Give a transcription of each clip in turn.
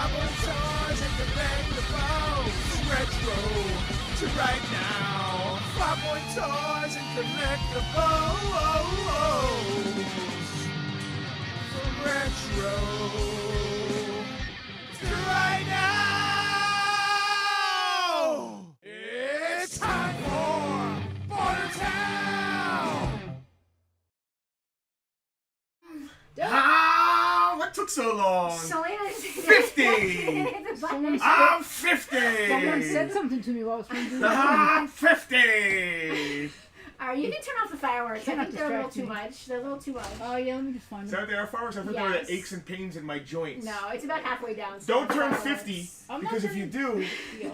Farpoint toys and collectibles. Retro to right now. Farpoint toys and collectibles. From retro to right now. It's time for Bartertown. Ah, what took so long? Selena 50. I'm 50. Someone said something to me while I was trying to do I'm 50. Alright, you can turn off the fireworks. I think they're a little too much. They're a little too much. Oh yeah, let me just find Is them. that what they are, fireworks? I thought they were the aches and pains in my joints. No, it's about halfway down. So Don't turn fireworks. 50, I'm not because if you do,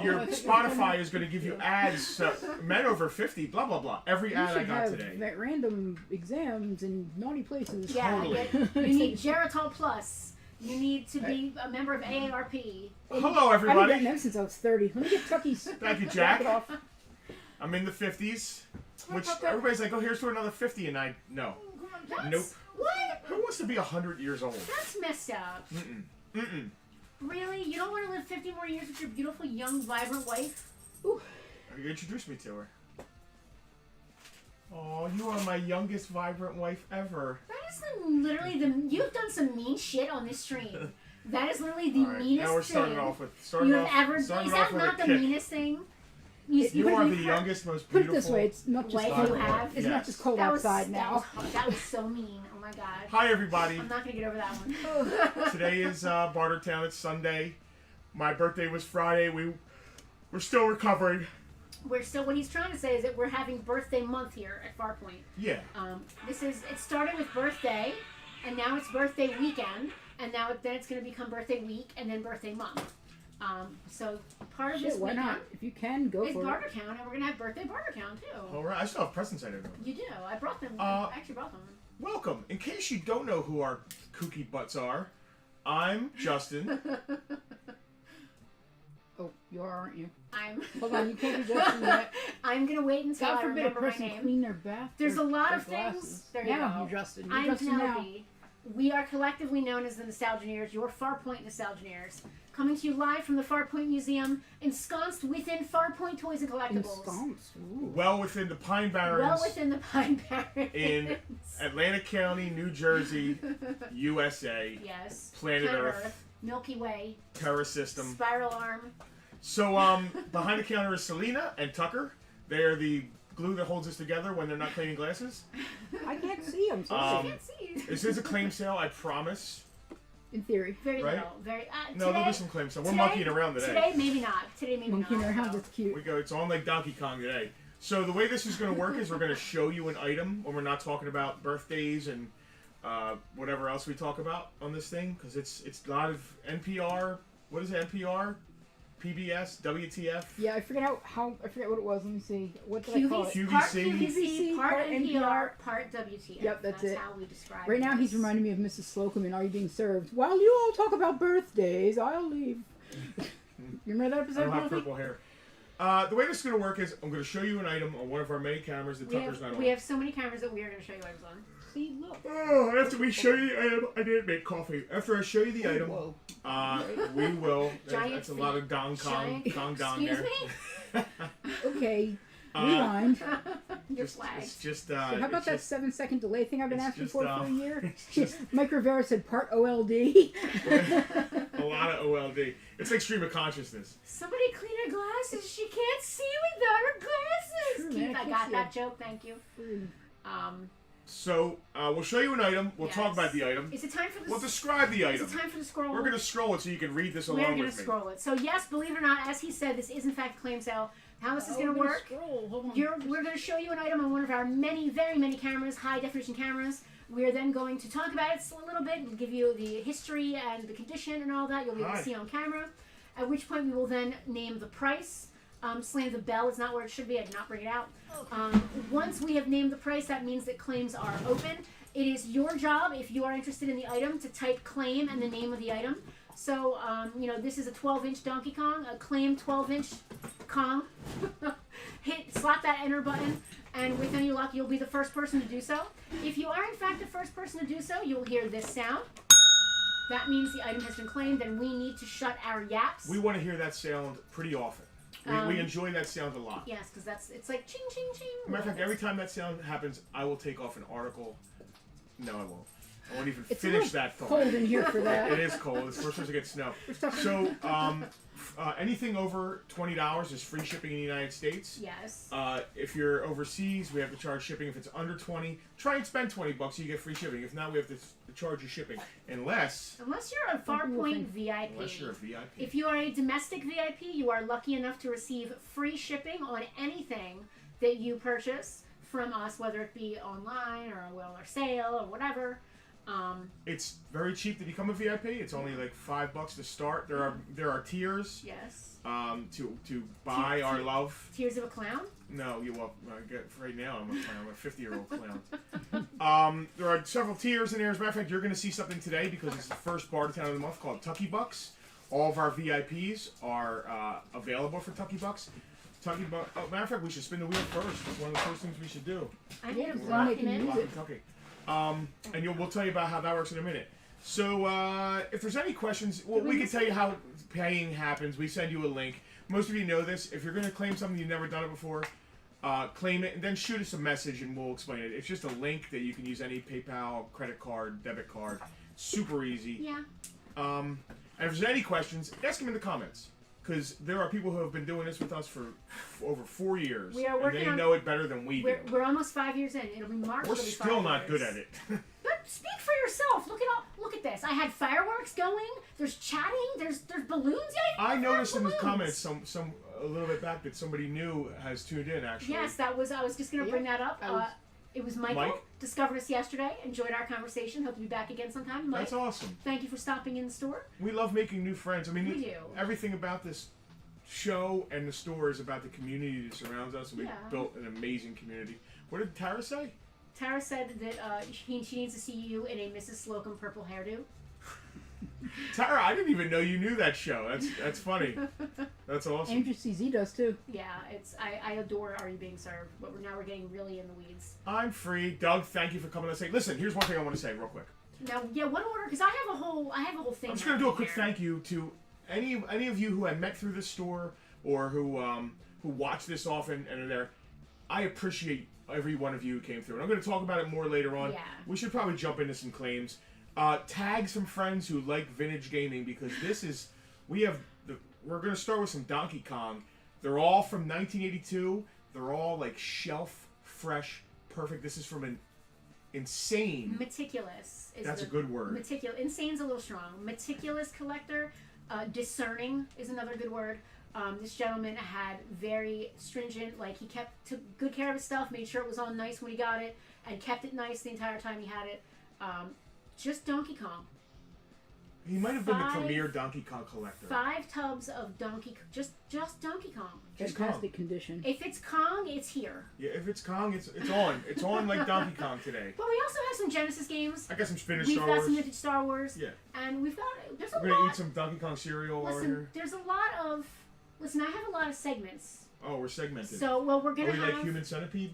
your Spotify is going to give you ads. Men over 50, blah, blah, blah. Every You ad I should got have today. random exams in naughty places. Yeah, Totally. you need Geritol Plus. You need to be a member of AARP. Hello, I've been everybody. getting them since I was 30. Let me get Tucky's. Thank you, Jack. I'm in the 50s, which everybody's like, oh, here's to another 50, and no. Nope. What? Who wants to be 100 years old? That's messed up. Mm-mm. Really? You don't want to live 50 more years with your beautiful, young, vibrant wife? You introduced me to her. Oh, you are my youngest vibrant wife ever. That is literally you've done some mean shit on this stream. That is literally the All right, meanest now we're starting thing off with you have ever. Is starting that off with not a the kick. meanest thing? You are the youngest, most Put beautiful. it this way, it's not just Wife cold. you have? It's Yes. not just cold That was, outside now. That was so mean. Oh my god. Hi, everybody. I'm not gonna get over that one. Today is Bartertown. It's Sunday. My birthday was Friday. We're still recovering. What he's trying to say is that we're having birthday month here at Farpoint. Yeah. It started with birthday, and now it's birthday weekend, and then it's going to become birthday week, and then birthday month. So part of this Why weekend not? If you can, go is for it. Bartertown, and we're going to have birthday Bartertown too. All right. I still have presents I didn't know. You do. I brought them. I actually brought them. Welcome. In case you don't know who our kooky butts are, I'm Justin. Oh, you are, aren't you? Hold on, you can't be Justin yet. I'm going to wait until God I forbid a remember my person name. clean their bath. There's a lot their of glasses. things. There you Now go. you're Justin. You're I'm Justin now. Penelope. We are collectively known as the Nostalgineers, your Farpoint Nostalgineers, coming to you live from the Farpoint Museum, ensconced within Farpoint Toys and Collectibles. Ensconced. Ooh. Well within the Pine Barrens. Well within the Pine Barrens. In Atlantic County, New Jersey, USA. Yes. Planet Earth. Milky Way. Terra System. Spiral Arm. So, behind the counter is Selena and Tucker. They are the glue that holds us together when they're not cleaning glasses. I can't see them. So I can't see. This is a claim sale, I promise. in theory. Very Right? little. Very. No, today, there'll be some claim sale. We're today- monkeying around today. Today, maybe not. Today, maybe Monkeying not. around, so. that's cute. We go. It's on like Donkey Kong today. So the way this is going to work is we're going to show you an item when we're not talking about birthdays and whatever else we talk about on this thing, because it's a lot of NPR. What is it? NPR, PBS, WTF. Yeah, I forget I forget what it was. Let me see. What did I call it? QVC. Part QVC, part part NPR, NPR, part WTF. Yep, that's it. how we describe Right now, he's this. reminding me of Mrs. Slocum in Are You Being Served? While you all talk about birthdays, I'll leave. You remember that I episode? don't have Penelope? purple hair. The way this is going to work is I'm going to show you an item on one of our many cameras that Tucker's not on. We have so many cameras that we are going to show you items on. See, look. Oh, after we show you the item, I didn't make coffee. After I show you the item, Whoa. we will. Giant That's a lot of Dong Kong down Excuse there. me? Okay, rewind. Your Just- flag. It's just. How about that 7-second delay thing I've been it's asking just, for a year? it's just- Mike Rivera said part OLD. a lot of OLD. It's like stream of consciousness. Somebody clean her glasses. She can't see without her glasses. True, Keith, man, I I can't got see that it. joke. Thank you. So we'll show you an item. We'll talk about the item. Is it time for the? We'll describe the Is item. it time for the scroll? We're going to scroll it so you can read this We're along going to with me. scroll it. So yes, believe it or not, as he said, this is in fact a claim sale. How this is going to work? Hold on. We're going to show you an item on one of our many, very many cameras, high definition cameras. We're then going to talk about it a little bit and give you the history and the condition and all that. You'll be able to see on camera. At which point we will then name the price. Slam the bell is not where it should be. I did not bring it out. Once we have named the price, that means that claims are open. It is your job, if you are interested in the item, to type claim and the name of the item. So, this is a 12-inch Donkey Kong, a claim 12-inch Kong. Slap that enter button, and with any luck, you'll be the first person to do so. If you are, in fact, the first person to do so, you will hear this sound. that means the item has been claimed, and we need to shut our yaps. We want to hear that sound pretty often. We enjoy that sound a lot. Yes, because it's like ching, ching, ching. Matter of fact, every time that sound happens, I will take off an article. No, I won't. I won't even finish that thought. Cold in here for that. It is cold. It's first to get snow. So, anything over $20 is free shipping in the United States. Yes. If you're overseas, we have to charge shipping. If it's under 20, try and spend $20 so you get free shipping. If not, we have to charge you shipping. Unless you're a Farpoint VIP. Unless you're a VIP. If you are a domestic VIP, you are lucky enough to receive free shipping on anything that you purchase from us, whether it be online or a sale or whatever. It's very cheap to become a VIP. It's only like $5 to start. There are tiers. Yes. To buy our love. Tears of a clown? No, right now I'm a clown. I'm a 50-year-old clown. There are several tiers in there. As a matter of fact, you're going to see something today because it's the first Bartertown of the month called Tucky Bucks. All of our VIPs are available for Tucky Bucks. Tucky Bucks. Oh, matter of fact, we should spin the wheel first. It's one of the first things we should do. I need a Yeah, block we can in use it. it. Tucky. And we'll tell you about how that works in a minute. So, if there's any questions, we can tell you how paying happens. We send you a link. Most of you know this. If you're going to claim something you've never done it before, claim it and then shoot us a message and we'll explain it. It's just a link that you can use any PayPal, credit card, debit card. Super easy. Yeah. And if there's any questions, ask them in the comments. Because there are people who have been doing this with us for over 4 years. We are working and they know it better than we do. We're almost 5 years in. It'll be March. We're it'll be still 5 not years. good at it. But speak for yourself. Look at this. I had fireworks going. There's chatting. There's balloons. Yeah, I noticed in the balloons. comments some a little bit back that somebody new has tuned in actually. Yes, I was just gonna bring that up. It was Michael. Mike? Discovered us yesterday. Enjoyed our conversation. Hope to be back again sometime. Mike, That's awesome. thank you for stopping in the store. We love making new friends. I mean, We do. everything about this show and the store is about the community that surrounds us, and we've built an amazing community. What did Tara say? Tara said that she needs to see you in a Mrs. Slocum purple hairdo. Tara, I didn't even know you knew that show. That's funny. That's awesome. Andrew CZ does too. Yeah, I adore Are You Being Served, but now we're getting really in the weeds. I'm free. Doug, thank you for coming to say. Listen, here's one thing I want to say real quick. Now, one order because I have a whole thing. I'm just gonna do a quick thank you to any of you who I met through this store or who watch this often and are there. I appreciate every one of you who came through, and I'm going to talk about it more later on. Yeah. We should probably jump into some claims. Tag some friends who like vintage gaming because we're going to start with some Donkey Kong. They're all from 1982. They're all like shelf fresh, perfect. This is from an insane. Meticulous. That's a good word. Meticulous. Insane's a little strong. Meticulous collector. Discerning is another good word. This gentleman had very stringent, took good care of his stuff, made sure it was all nice when he got it, and kept it nice the entire time he had it. Just Donkey Kong. He might have been the premier Donkey Kong collector. 5 tubs of just Donkey Kong. Fantastic condition. If it's Kong, it's here. Yeah, if it's Kong, it's on. It's on like Donkey Kong today. But we also have some Genesis games. I got some spinach We've Star got Wars. some vintage Star Wars. Yeah. And we're We're gonna eat some Donkey Kong cereal over here. There's a lot of. Listen, I have a lot of segments. Oh, we're segmented. So, we're gonna have. like Human Centipede?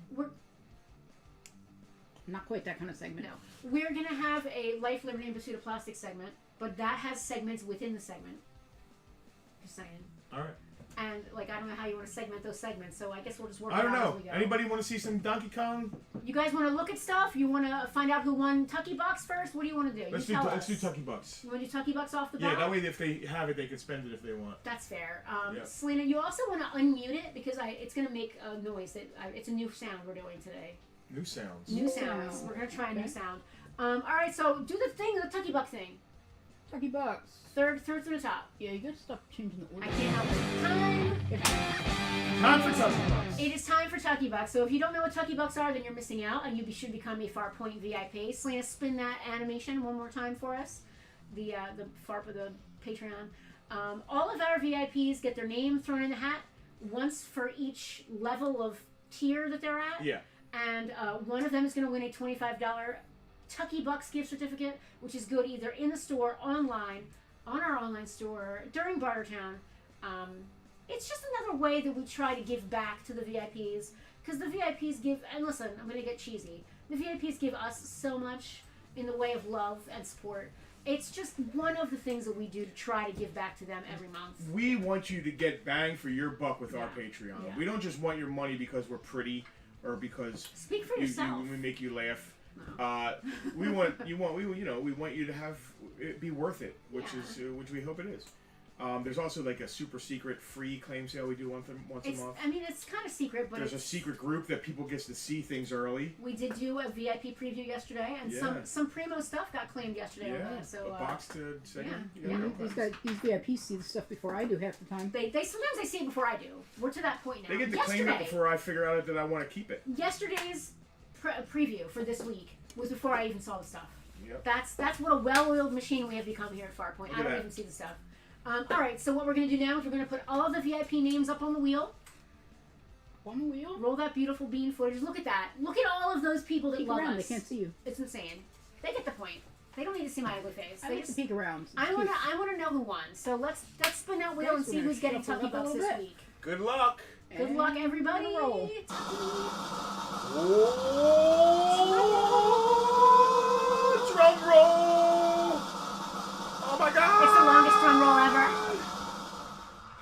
Not quite that kind of segment. No. We're gonna have a Life, Liberty, and Pursuit of Plastic segment, but that has segments within the segment. Just saying. Alright. And, I don't know how you want to segment those segments, so I guess we'll just work I don't it out know. as we go. Anybody want to see some Donkey Kong? You guys want to look at stuff? You want to find out who won Tucky Bucks first? What do you want to do? Let's do Tucky Bucks. You want to do Tucky Bucks off the bat? Yeah, that way if they have it, they can spend it if they want. That's fair. Yeah. Selena, you also want to unmute it because it's going to make a noise. It's a new sound we're doing today. New sounds. New sounds. We're going to try a new sound. All right, so do the thing, the Tucky Buck thing. Tucky Bucks. Third from the top. Yeah, you gotta stop changing the order. I can't help it. Time for Tucky Bucks. It is time for Tucky Bucks. So if you don't know what Tucky Bucks are, then you're missing out, and you should become a Farpoint VIP. Selena, spin that animation one more time for us. The Patreon. All of our VIPs get their name thrown in the hat once for each level of tier that they're at. Yeah. And one of them is going to win a $25 Tucky Bucks gift certificate, which is good either in the store, online, on our online store, during Bartertown. It's just another way that we try to give back to the VIPs, because the VIPs give, and listen, I'm going to get cheesy, the VIPs give us so much in the way of love and support, It's just one of the things that we do to try to give back to them every month. We want you to get bang for your buck with our Patreon. Yeah. We don't just want your money because we're pretty or because Speak for yourself. we make you laugh. No. We want you to have it be worth it, which we hope it is. There's also like a super secret free claim sale we do once a month. I mean, it's kind of secret, but there's a secret group that people gets to see things early. We did do a VIP preview yesterday, and some primo stuff got claimed yesterday. Yeah, on that, so a box to Sega. These VIPs see the stuff before I do half the time. They sometimes they see it before I do. We're to that point now. They get to claim it before I figure out that I want to keep it. Yesterday's preview for this week was before I even saw the stuff. Yep. That's what a well-oiled machine we have become here at Farpoint. I don't even see the stuff. All right, so what we're going to do now is we're going to put all the VIP names up on the wheel. On the wheel? Roll that beautiful bean footage. Look at that. Look at all of those people that Peek love around. us. They can't see you. It's insane. They get the point. They don't need to see my ugly face. I like to peek around. I want to know who won. So let's spin that wheel and see who's getting Tucky Bucks this week. Good luck. Good luck, everybody. Roll. Drum roll! Oh my God! It's the longest drum roll ever.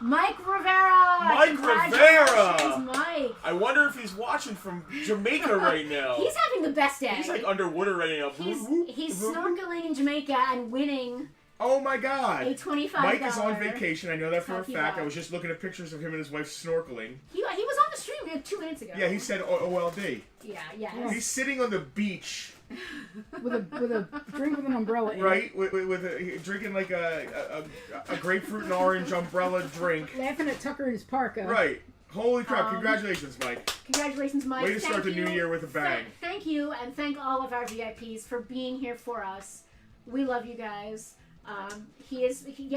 Mike Rivera! Mike Rivera! Congratulations, Mike! I wonder if he's watching from Jamaica right now. He's having the best day. He's like underwater right now. He's snorkeling in Jamaica and winning Oh my God! a $25. Mike is on vacation. I know that for a Tucky fact. Buck. I was just looking at pictures of him and his wife snorkeling. He was on the stream 2 minutes ago. Yeah, he said OLD. Yeah. He's sitting on the beach, with a drink with an umbrella in it. right? Drinking like a grapefruit and orange umbrella drink. Laughing at Tucker in his parka. Right. Holy crap! Congratulations, Mike. Congratulations, Mike. Way to start the new year with a bang. Thank you, and thank all of our VIPs for being here for us. We love you guys.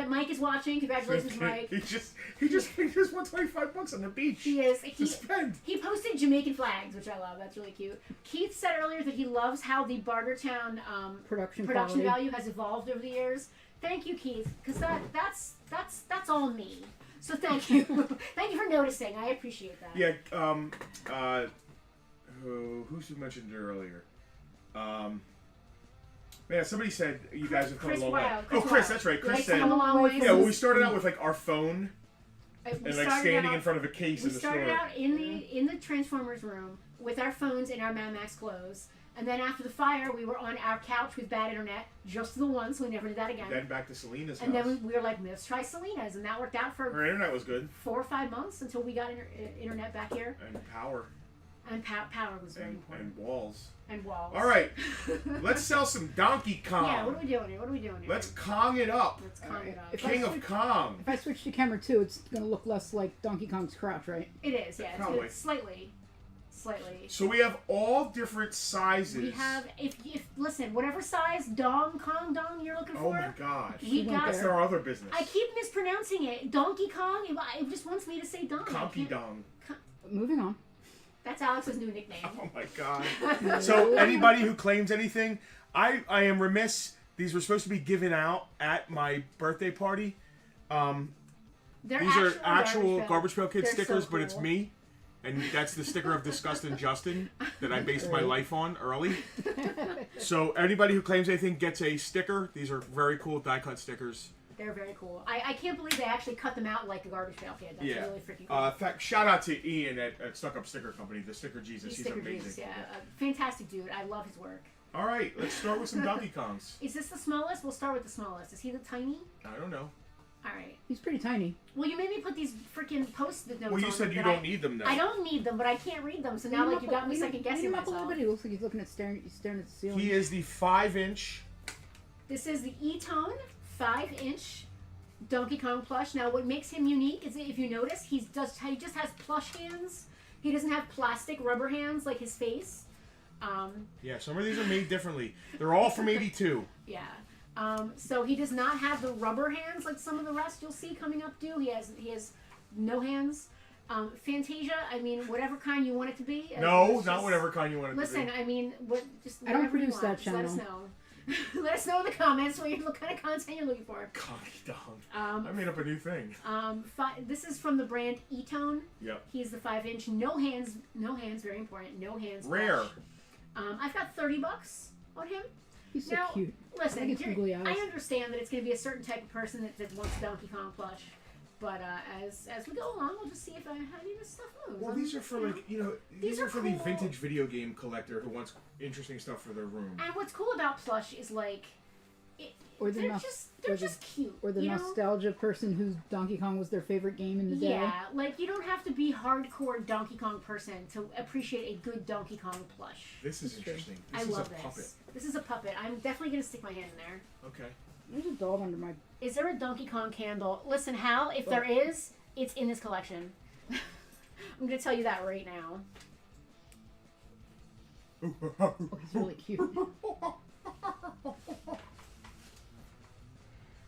Mike is watching. Congratulations, Mike. He just won $25 on the beach. To spend. He posted Jamaican flags, which I love. That's really cute. Keith said earlier that he loves how the Bartertown Production value has evolved over the years. Thank you, Keith, because that's all me. So thank you. Thank you for noticing. I appreciate that. Yeah. Who mentioned it earlier? Man, somebody said you guys have come a long way. Chris, that's right. Chris said, we started out with like our phone and like standing in front of a case in the store. We started out in the Transformers room with our phones in our Mad Max clothes. And then after the fire, we were on our couch with bad internet, just the one, so we never did that again. Then back to Selena's house. And then we were like, let's try Selena's, and that worked out for... Her internet was good. 4 or 5 months until we got internet back here. And power. And power was very important. And walls. And walls. All right, let's sell some Donkey Kong. Yeah, what are we doing here? Let's Kong it up. Let's Kong it up. King of Kong. If I switch to camera 2, it's going to look less like Donkey Kong's crouch, right? It is, yeah. Probably. It's slightly. So we have all different sizes. We have, if listen, whatever size Dong you're looking for. Oh my gosh. That's our other business. I keep mispronouncing it. Donkey Kong. It just wants me to say Dong. Conky Dong. Moving on. That's Alex's new nickname. Oh my God. So anybody who claims anything, I am remiss. These were supposed to be given out at my birthday party. These are actual Garbage Pail Kids stickers, but it's me. And that's the sticker of Disgust and Justin that I based my life on early. So anybody who claims anything gets a sticker. These are very cool die-cut stickers. They're very cool. I can't believe they actually cut them out like a Garbage Pail Kid. That's really freaking cool. In fact, shout out to Ian at Stuck Up Sticker Company, the Sticker Jesus. He's amazing. Jesus, yeah. Fantastic dude. I love his work. All right, let's start with some Donkey Kongs. Is this the smallest? We'll start with the smallest. Is he the tiny? I don't know. All right. He's pretty tiny. Well, you made me put these freaking post-it notes on. Well, you said you don't need them, though. I don't need them, but I can't read them, so now you got me second-guessing myself. Up a little bit. He looks like he's looking at staring at the ceiling. He is the 5-inch. This is the E-Tone 5-inch Donkey Kong plush. Now, what makes him unique is, if you notice, he just has plush hands. He doesn't have plastic rubber hands like his face. Yeah, some of these are made differently. They're all from '82. Yeah. So he does not have the rubber hands like some of the rest you'll see coming up do. He has no hands. Fantasia, I mean, whatever kind you want it to be. No, not whatever kind you want it to be. Listen, I mean, I don't produce that channel. Let us know. Let us know in the comments what kind of content you're looking for. Conky Dong. I made up a new thing. This is from the brand E-Tone. Yep. He's the 5-inch. No hands, very important. No hands. Rare. I've got $30 on him. He's so Now, cute. Listen, I think it's googly eyes. I understand that it's going to be a certain type of person that wants Donkey Kong plush. But as we go along, we'll just see if any of this stuff moves. Well, these are for these are for the cool. vintage video game collector who wants interesting stuff for their room. And what's cool about plush is like, Or the they're just cute. Or the you know? nostalgia person whose Donkey Kong was their favorite game in the day. Yeah, like you don't have to be hardcore Donkey Kong person to appreciate a good Donkey Kong plush. This is interesting. I This is love a puppet. this. This is a puppet. I'm definitely gonna stick my hand in there. Okay. There's a dog under my... Is there a Donkey Kong candle? Listen, Hal, if there is, it's in this collection. I'm gonna tell you that right now. Oh, he's really cute.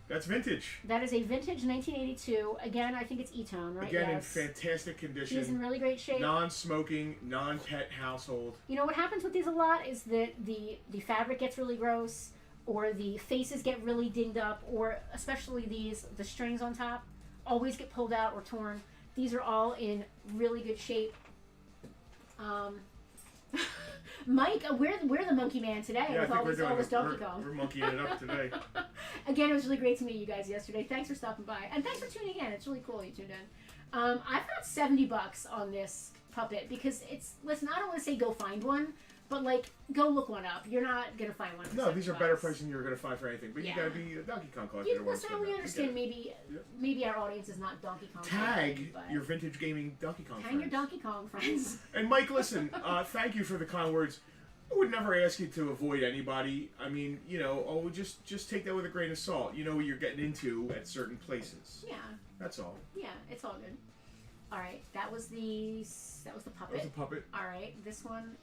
That's vintage. That is a vintage 1982. Again, I think it's E-tone, right? Again, Yes. in fantastic condition. He's in really great shape. Non-smoking, non-pet household. You know what happens with these a lot is that the fabric gets really gross, or the faces get really dinged up, or especially the strings on top always get pulled out or torn. These are all in really good shape. Mike, we're the monkey man today with all this Donkey Kong. We're monkeying it up today. Again, it was really great to meet you guys yesterday. Thanks for stopping by, and thanks for tuning in. It's really cool you tuned in. I've got $70 on this puppet because it's. Listen, I don't want to say go find one, but like go look one up. You're not gonna find one. For No, these are better $70. prices than you're going to find for anything. But Yeah. you got to be a Donkey Kong collector. You, to want to listen, spend we that. understand. We get it. Maybe our audience is not Donkey Kong. Tag friendly, but your vintage gaming Donkey Kong hang your friends. Donkey Kong friends. And Mike, listen, thank you for the kind words. I would never ask you to avoid anybody. I mean, just take that with a grain of salt. You know what you're getting into at certain places. Yeah, That's all. yeah, it's all good. All right, that was the puppet. That was a puppet. All right, this one.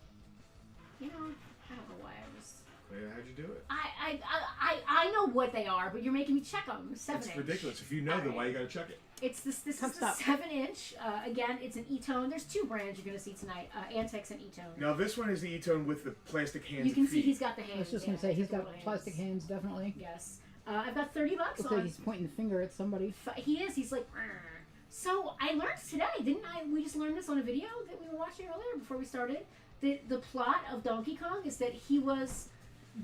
I don't know why I was. Yeah, how'd you do it? I know what they are, but you're making me check them. 7 It's inch. ridiculous. If you know them, why you got to check it? It's this is Come the stop. 7 inch. Again, it's an E-tone. There's 2 brands you're gonna see tonight: Antex and E-tone. Now this one is the E-tone with the plastic hands. You can and see feet. he's got the hands. I was just going to yeah, say, he's the got little plastic hands, definitely. Yes. I've got $30 Looks on. like he's pointing the finger at somebody. He is. He's like. "Arr." So I learned today, didn't I? We just learned this on a video that we were watching earlier before we started. The plot of Donkey Kong is that he was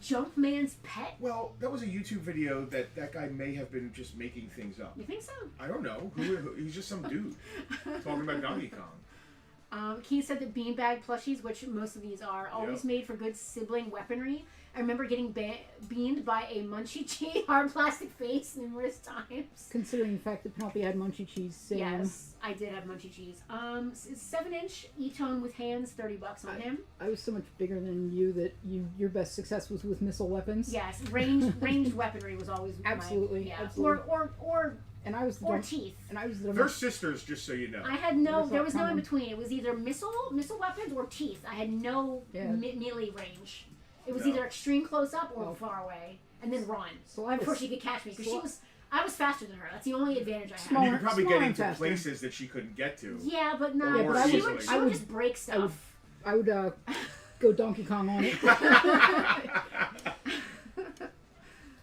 Jumpman's pet. Well, that was a YouTube video that guy may have been just making things up. You think so? I don't know. He's just some dude talking about Donkey Kong. He said that beanbag plushies, which most of these are, always made for good sibling weaponry. I remember getting beamed by a Munchie Cheese hard plastic face numerous times. Considering the fact that Penelope had Munchie Cheese, same. Yes, I did have Munchie Cheese. 7 inch E-tone with hands, $30 on him. I was so much bigger than you that your best success was with missile weapons. Yes, ranged weaponry was always Absolutely, yeah. absolutely. Or And I was the teeth. And I was the They're sisters, just so you know. I had no. Missile There was no in common. between. It was either missile weapons or teeth. I had no melee range. It was No. either extreme close up or far away, and then run So I before was she could catch me because I was faster than her. That's the only advantage I had. Small. And you could probably Smaller get and into faster. places that she couldn't get to. Yeah, but not. Yeah, but I she would- would, I would would- just break stuff. I would go Donkey Kong on it.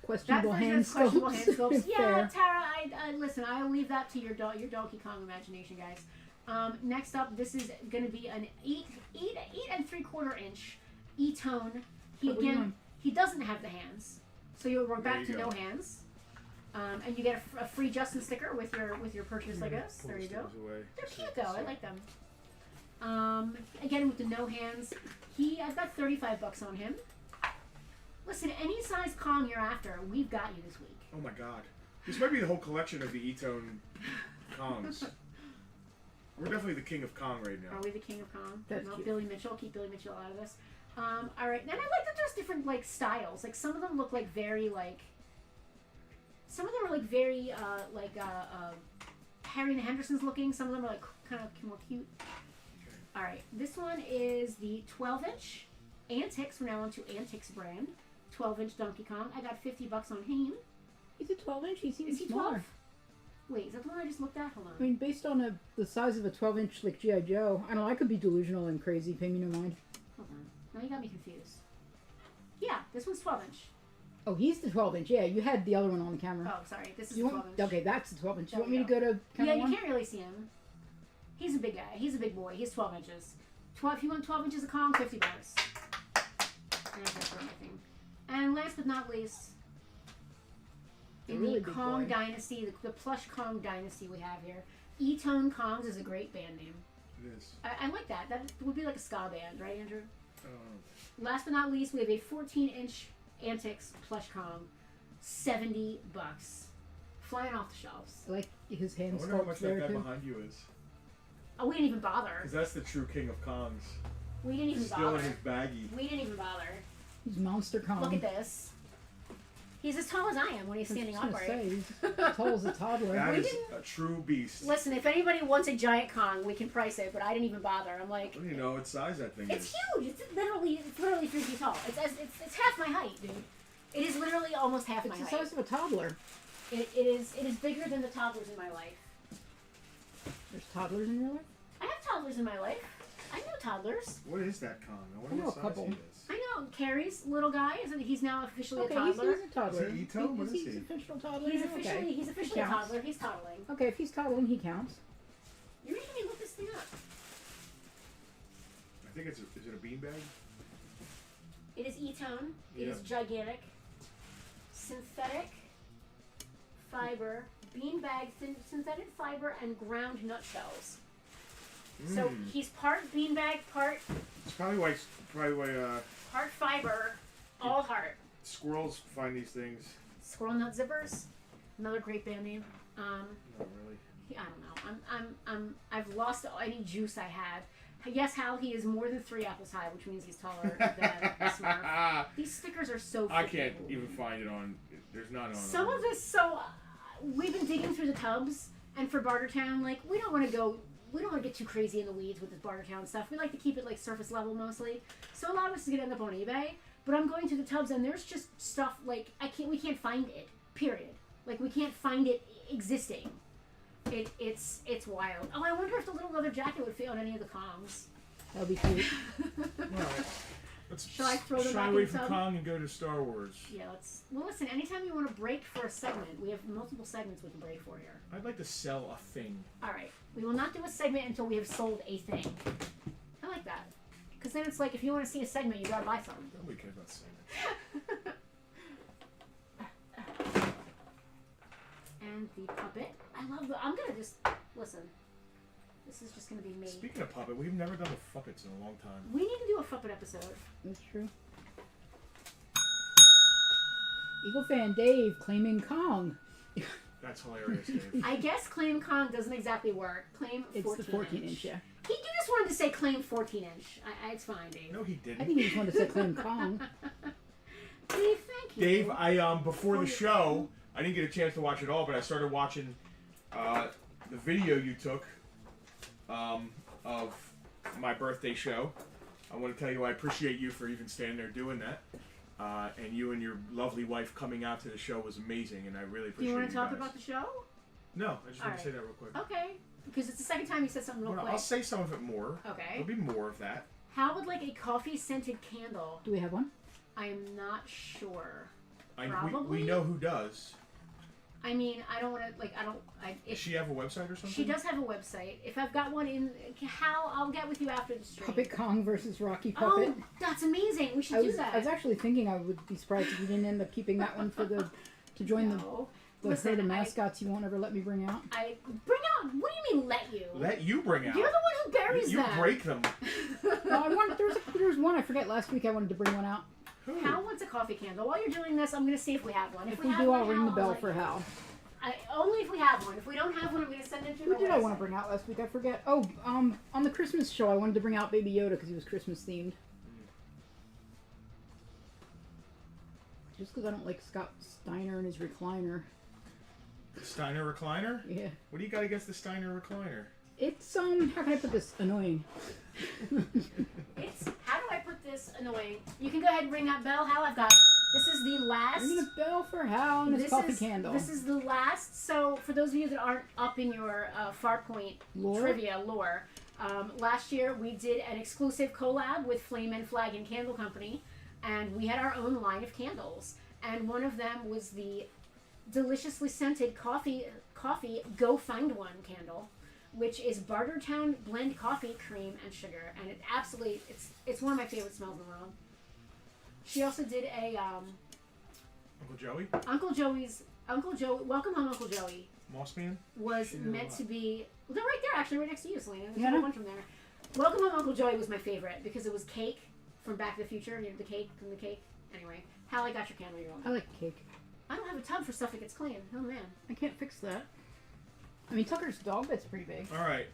Questionable That version hand is questionable scopes. hand scopes. Yeah, Fair. Tara, I listen. I'll leave that to your Donkey Kong imagination, guys. Next up, this is going to be an 8 3/4 inch E-tone. What were you doing? He doesn't have the hands, so we're back to you go. no hands. And you get a free Justin sticker with your purchase, I guess. Pull There the you go. stickers away. They're cute though. I like them. Again with the no hands. I've got $35 on him. Listen, any size Kong you're after, we've got you this week. Oh my god. This might be the whole collection of the E-tone Kongs. We're definitely the king of Kong right now. Are we the king of Kong? That's No, cute. Billy Mitchell. Keep Billy Mitchell out of this. All right. And I like that there's different like styles. Like some of them look like very like. Some of them are like very Harry and the Hendersons looking. Some of them are like kind of more cute. All right. This one is the 12-inch Antics. We're now on to Antics brand. 12-inch Donkey Kong. I got $50 on him. He's a 12-inch. He seems Is he smaller. 12? Wait, is that the one I just looked at? Hold on. I mean, based on the size of a 12-inch like G.I. Joe, I don't know, I could be delusional and crazy, pay me no mind. Hold on. Now you got me confused. Yeah, this one's 12-inch. Oh, he's the 12-inch. Yeah, you had the other one on the camera. Oh, sorry. This is You want, 12-inch. okay, that's the 12-inch. You There want we me to go to Yeah, camera you one? can't really see him. He's a big guy. He's a big boy. He's 12 inches. If you want 12 inches of Kong, $50. And that's it for everything. And last but not least, in really the big Kong boy. dynasty, the plush Kong dynasty we have here, E-Tone Kongs is a great band name. It is. I like that. That would be like a ska band, right, Andrew? Oh. Last but not least, we have a 14-inch Antics plush Kong, $70, flying off the shelves. I like his I hand wonder how sculpt much that there guy too. behind you is. Oh, we didn't even bother. Because that's the true king of Kongs. We didn't even Still bother. in his baggie. We didn't even bother. He's Monster Kong. Look at this. He's as tall as I am when he's standing I was just upright. gonna say, he's as tall as a toddler. That We is didn't- a true beast. Listen, if anybody wants a giant Kong, we can price it, but I didn't even bother. I'm like, What do you know what size that thing it's is? huge. It's literally 3 feet tall. It's half my height, dude. It is literally almost half It's my the height. size of a toddler. It is bigger than the toddlers in my life. There's toddlers in your life? I have toddlers in my life. I know toddlers. What is that Kong? I wonder I know what a size couple. he is. I know Carrie's little guy. He's now officially Okay, a toddler. he's a toddler. Is he E-Tone? What is He's he? an official toddler. He's now? officially Okay. he's officially He a counts. toddler. He's toddling. Okay, if he's toddling, he counts. You're making me look this thing up. I think is it a beanbag? It is E-Tone. It Yeah. is gigantic. Synthetic fiber, beanbag, synthetic fiber, and ground nutshells. So he's part beanbag, part It's probably why fiber, all heart. squirrels find these things. Squirrel Nut Zippers, another great band name. Not really. I don't know. I've lost any juice I had. Yes, Hal, he is more than 3 apples high, which means he's taller than Smurf. These stickers are so. I freaking can't cool. even find it on. There's not on. Some of this, so we've been digging through the tubs, and for Bartertown, like we don't want to get too crazy in the weeds with this Bartertown stuff. We like to keep it like surface level mostly. So a lot of this is gonna end up on eBay. But I'm going through the tubs, and there's just stuff like we can't find it. Period. Like we can't find it existing. It's wild. Oh, I wonder if the little leather jacket would fit on any of the Kongs. That would be cute. Alright. Let's Shall I throw them shy back away in the from tub? Kong and go to Star Wars. Yeah, let's. Well, listen. Anytime you want to break for a segment, we have multiple segments we can break for here. I'd like to sell a thing. All right. We will not do a segment until we have sold a thing. I like that. Because then it's like if you want to see a segment, you gotta buy something. Nobody cares about saying And the puppet. I'm gonna just listen. This is just gonna be me. Speaking of puppet, we've never done the Fuppets in a long time. We need to do a puppet episode. That's true. Eagle fan Dave claiming Kong. That's hilarious, Dave. I guess claim Kong doesn't exactly work. Claim 14 It's the 14 inch, yeah. You just wanted to say claim 14 inch. It's fine, Dave. No, he I didn't. think he just wanted to say claim Kong. Dave, thank you. Dave, before the show, I didn't get a chance to watch it all, but I started watching the video you took of my birthday show. I want to tell you I appreciate you for even standing there doing that. And you and your lovely wife coming out to the show was amazing, and I really Do appreciate you want you to talk guys. about the show? No, I just want All to say that real quick. Okay. Because it's the second time you said something real Well, quick. I'll say some of it more. Okay. There'll be more of that. How would like a coffee scented candle? Do we have one? I am not sure. We Probably. know who does. I mean, I don't want to like. I don't. Does If she have a website or something? she does have a website. If I've got one in, how I'll get with you after the stream. Puppet Kong versus Rocky Puppet. Oh, that's amazing. We should I do was that. actually thinking I would be surprised if you didn't end up keeping that one for the to join No. the Listen, herd of mascots you won't ever let me bring out. I bring out. What do you mean? Let you? Let you bring out. You're the one who buries You them. break them. No, I wanted, there was one I forget last week I wanted to bring one out. Who? Hal wants a coffee candle. While you're doing this, I'm going to see if we have one. If we we have do, one, I'll ring the Hal, bell let for you. Hal. Only if we have one. If we don't have one, I'm going to send it to Who did I want to bring out last week? I forget. Oh, on the Christmas show, I wanted to bring out Baby Yoda because he was Christmas themed. Just because I don't like Scott Steiner and his recliner. Steiner recliner? Yeah. What do you got against the Steiner recliner? It's, how can I put this? Annoying. It's, how do I put this annoying? You can go ahead and ring that bell, Hal. This is the last. Ring the bell for Hal and his coffee candle. This is the last. So, for those of you that aren't up in your Farpoint trivia lore, last year we did an exclusive collab with Flame and Flag and Candle Company, and we had our own line of candles. And one of them was the deliciously scented coffee Go Find One candle, which is Bartertown blend coffee, cream, and sugar, and it's one of my favorite smells in the world. She also did a Uncle Joey? Uncle Joey. Welcome Home, Uncle Joey. Mossman? Was meant to be. Well, they're right there, actually, right next to you, Selena. There's Yeah. a whole bunch from there. Welcome Home, Uncle Joey was my favorite because it was cake from Back to the Future. You know, the cake from the cake. Anyway, Hal, I got your camera. You're I welcome. like cake. I don't have a tub for stuff that gets clean. Oh man. I can't fix that. I mean, Tucker's dog bed's pretty big. All right.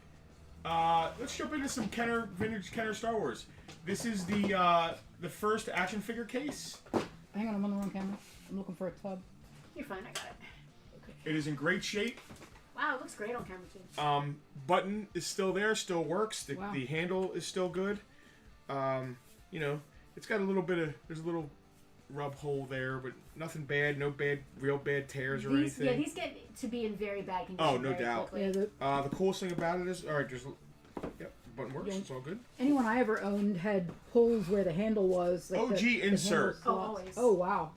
Let's jump into some vintage Kenner Star Wars. This is the first action figure case. Hang on, I'm on the wrong camera. I'm looking for a tub. You're fine. I got it. It is in great shape. Wow, it looks great on camera too. Button is still there, still works. The, Wow. the handle is still good. You know, it's got there's a little rub hole there, but nothing bad. No real bad tears or anything. Yeah, these get to be in very bad condition. Oh, no very doubt. quickly. Yeah, The coolest thing about it is, all right, the button works. Yeah. It's all good. anyone I ever owned had holes where the handle was. Like OG the insert. handle slots. Always. Oh, wow.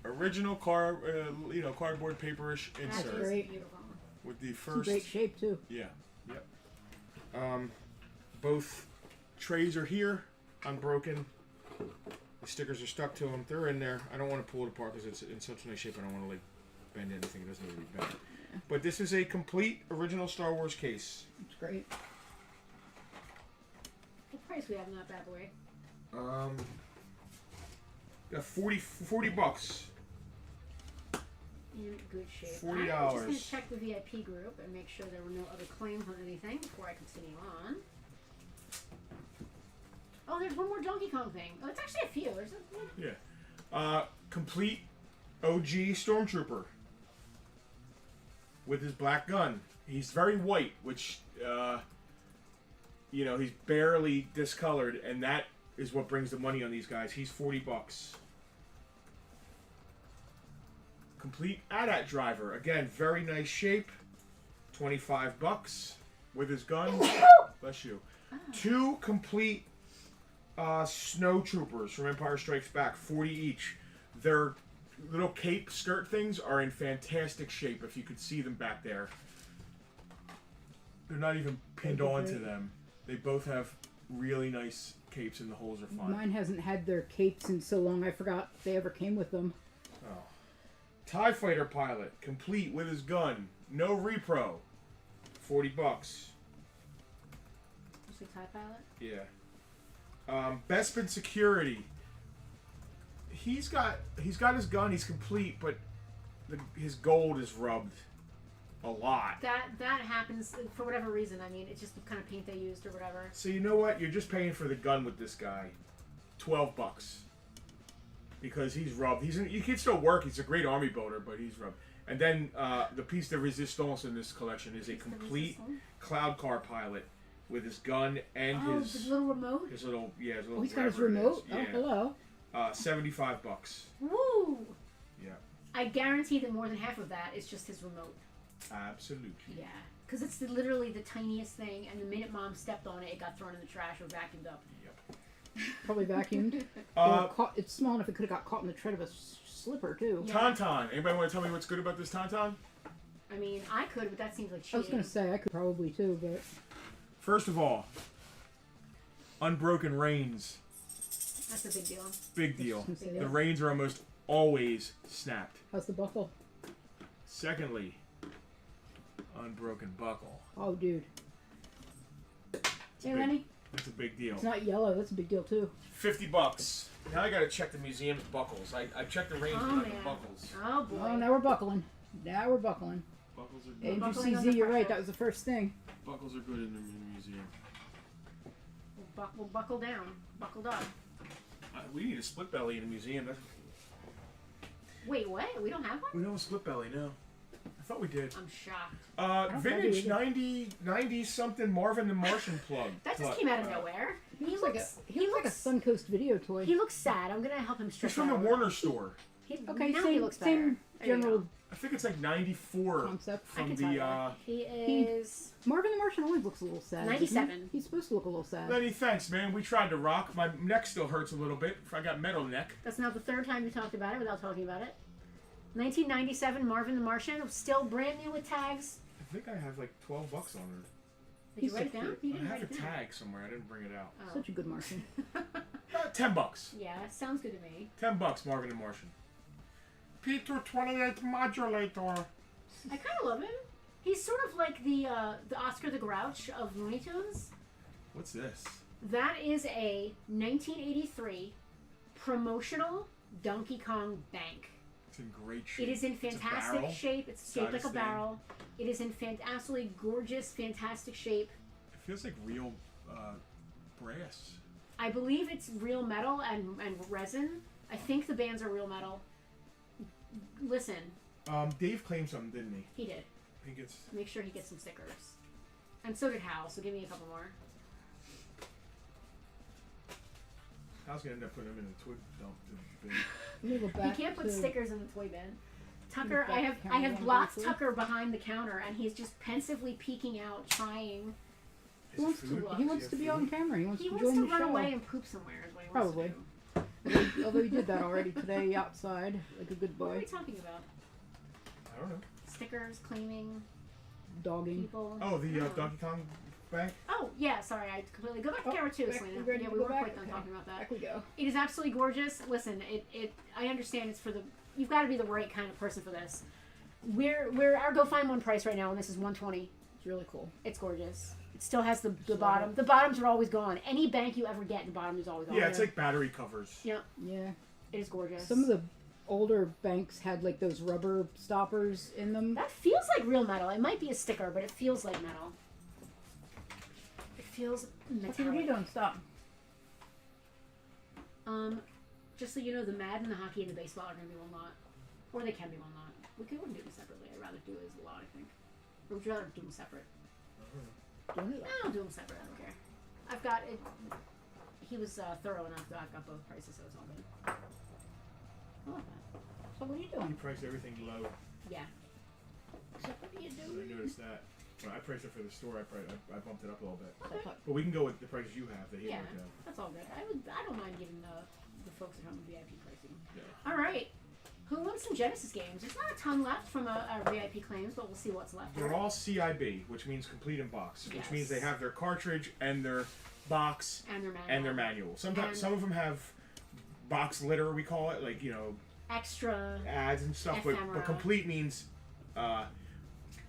Original cardboard paperish That's insert great. beautiful. with the It's in first. great shape, too. Yeah. Yep. Both trays are here, unbroken. The stickers are stuck to them. They're in there. I don't want to pull it apart because it's in such nice shape. I don't want to like bend anything. It doesn't need to be bent. But this is a complete original Star Wars case. It's great. What price we have in that bad boy? Got 40 bucks. In good shape. $40. I'm just going to check the VIP group and make sure there were no other claims on anything before I continue on. Oh, there's one more Donkey Kong thing. Oh, it's actually a few. There's one. Yeah. Complete OG Stormtrooper with his black gun. He's very white, which, he's barely discolored, and that is what brings the money on these guys. He's 40 bucks. Complete AT-AT driver. Again, very nice shape. 25 bucks with his gun. Bless you. Oh. 2 complete snow troopers from Empire Strikes Back, 40 each. Their little cape skirt things are in fantastic shape. If you could see them back there, they're not even pinned onto them. They both have really nice capes, and the holes are fine. Mine hasn't had their capes in so long, I forgot they ever came with them. Oh. TIE Fighter pilot, complete with his gun, no repro, 40 bucks. Is it TIE Pilot? Yeah. Bespin Security. He's got his gun. He's complete, but his gold is rubbed a lot. That happens for whatever reason. I mean, it's just the kind of paint they used or whatever. So you know what? You're just paying for the gun with this guy. 12 bucks. Because he's rubbed. He can still work. He's a great army builder, but he's rubbed. And then the piece de resistance in this collection is a complete cloud car pilot with his gun and his little remote. his little Oh, he's got his whatever it remote? is. Oh, Yeah. hello. 75 bucks. Woo! Yeah. I guarantee that more than half of that is just his remote. Absolutely. Yeah, because it's literally the tiniest thing, and the minute Mom stepped on it, it got thrown in the trash or vacuumed up. Yep. Probably vacuumed. Or caught, it's small enough it could have got caught in the tread of a slipper, too. Yeah. Tauntaun. Anybody want to tell me what's good about this Tauntaun? I mean, I could, but that seems like I cheating. was going to say, I could probably, too, but... First of all, unbroken reins. That's a big deal. Big deal. Let's see The that. reins are almost always snapped. How's the buckle? Secondly, unbroken buckle. Oh, dude. Hey, Lenny? That's a big deal. It's not yellow. That's a big deal, too. 50 bucks. Now I gotta check the museum's buckles. I checked the reins, Oh, but not man. the buckles. Oh, boy. Oh, now we're buckling. Now we're buckling. Buckles are good. And Buckling you under see, you're pressure. right. That was the first thing. Buckles are good in the museum. We'll buckle down. Buckled up. We need a split belly in the museum. Wait, what? We don't have one? We don't have a split belly, no. I thought we did. I'm shocked. don't Vintage know 90 something Marvin the Martian plug. That just came out of nowhere. He He looks looks like a Suncoast video toy. He looks sad. I'm gonna help him It's stretch from the out. Warner store. Okay, now same, he looks better. same There you general. go. I think it's like 94 Concept. I from can tell the you. He is. Marvin the Martian always looks a little sad. doesn't he? 97. He's supposed to look a little sad. Lenny, thanks, man. We tried to rock. My neck still hurts a little bit. I got metal neck. That's now the third time you talked about it without talking about it. 1997 Marvin the Martian, still brand new with tags. I think I have like 12 bucks on her. Did you He's write it so down? cute. You I didn't have write a it down. tag somewhere. I didn't bring it out. Oh. Such a good Martian. $10. Yeah, sounds good to me. $10, Marvin and Martian. P228 modulator. I kind of love him. He's sort of like the Oscar the Grouch of Looney Tunes. What's this? That is a 1983 promotional Donkey Kong bank. It's in great shape. It is in fantastic shape. It's shaped like a thing. barrel. It is in absolutely gorgeous, fantastic shape. It feels like real brass. I believe it's real metal and resin. I think the bands are real metal. Listen. Dave claimed something, didn't he? He did. He gets. Make sure he gets some stickers. And so did Hal, so give me a couple more. Hal's gonna end up putting him in the twig dump. He can't put stickers in the toy bin. Tucker, I have blocked Tucker behind the counter, and he's just pensively peeking out, trying. He wants to be on camera. He wants to join the show. Run away and poop somewhere. Is what he wants Probably. to do. Although he did that already today outside, like a good What are boy. we talking about? I don't know. Stickers, claiming, Dogging. people. Oh, the Donkey Kong bank? Oh, yeah, sorry, I completely... Go back to camera 2, Selena. ready Yeah, to we go weren't quite back? done Okay. talking about that. Back we go. It is absolutely gorgeous. Listen, I understand it's for the... You've got to be the right kind of person for this. We're our Go Find One price right now, and this is $120. It's really cool. It's gorgeous. It still has the bottom. The bottoms are always gone. Any bank you ever get, the bottom is always gone. Yeah, it's like battery covers. Yeah. Yeah. It is gorgeous. Some of the older banks had like those rubber stoppers in them. That feels like real metal. It might be a sticker, but it feels like metal. It feels What are you metallic. doing? Stop. Just so you know, the Madden, the hockey, and the baseball are going to be one lot. Or they can be one lot. We wouldn't do them separately. I'd rather do it as a lot, I think. Or would you rather do them separate? Doing it. I'll do them separate. I don't care. I've got it. He was thorough enough that I've got both prices, so it's all good. I like that. So what are you You doing? price everything low. Yeah. So what are you I doing? noticed that. When I priced it for the store, I bumped it up a little bit. Okay. But we can go with the prices you have that he Yeah. worked out. That's all good. I don't mind giving the folks at home VIP pricing. Yeah. All right. Who wants some Genesis games? There's not a ton left from our VIP claims, but we'll see what's left. They're all CIB, which means complete in box, which Yes. means they have their cartridge and their box And their manual. and their manual. Sometimes And- some of them have box litter, we call it, like Extra ads and stuff. But ephemera. complete means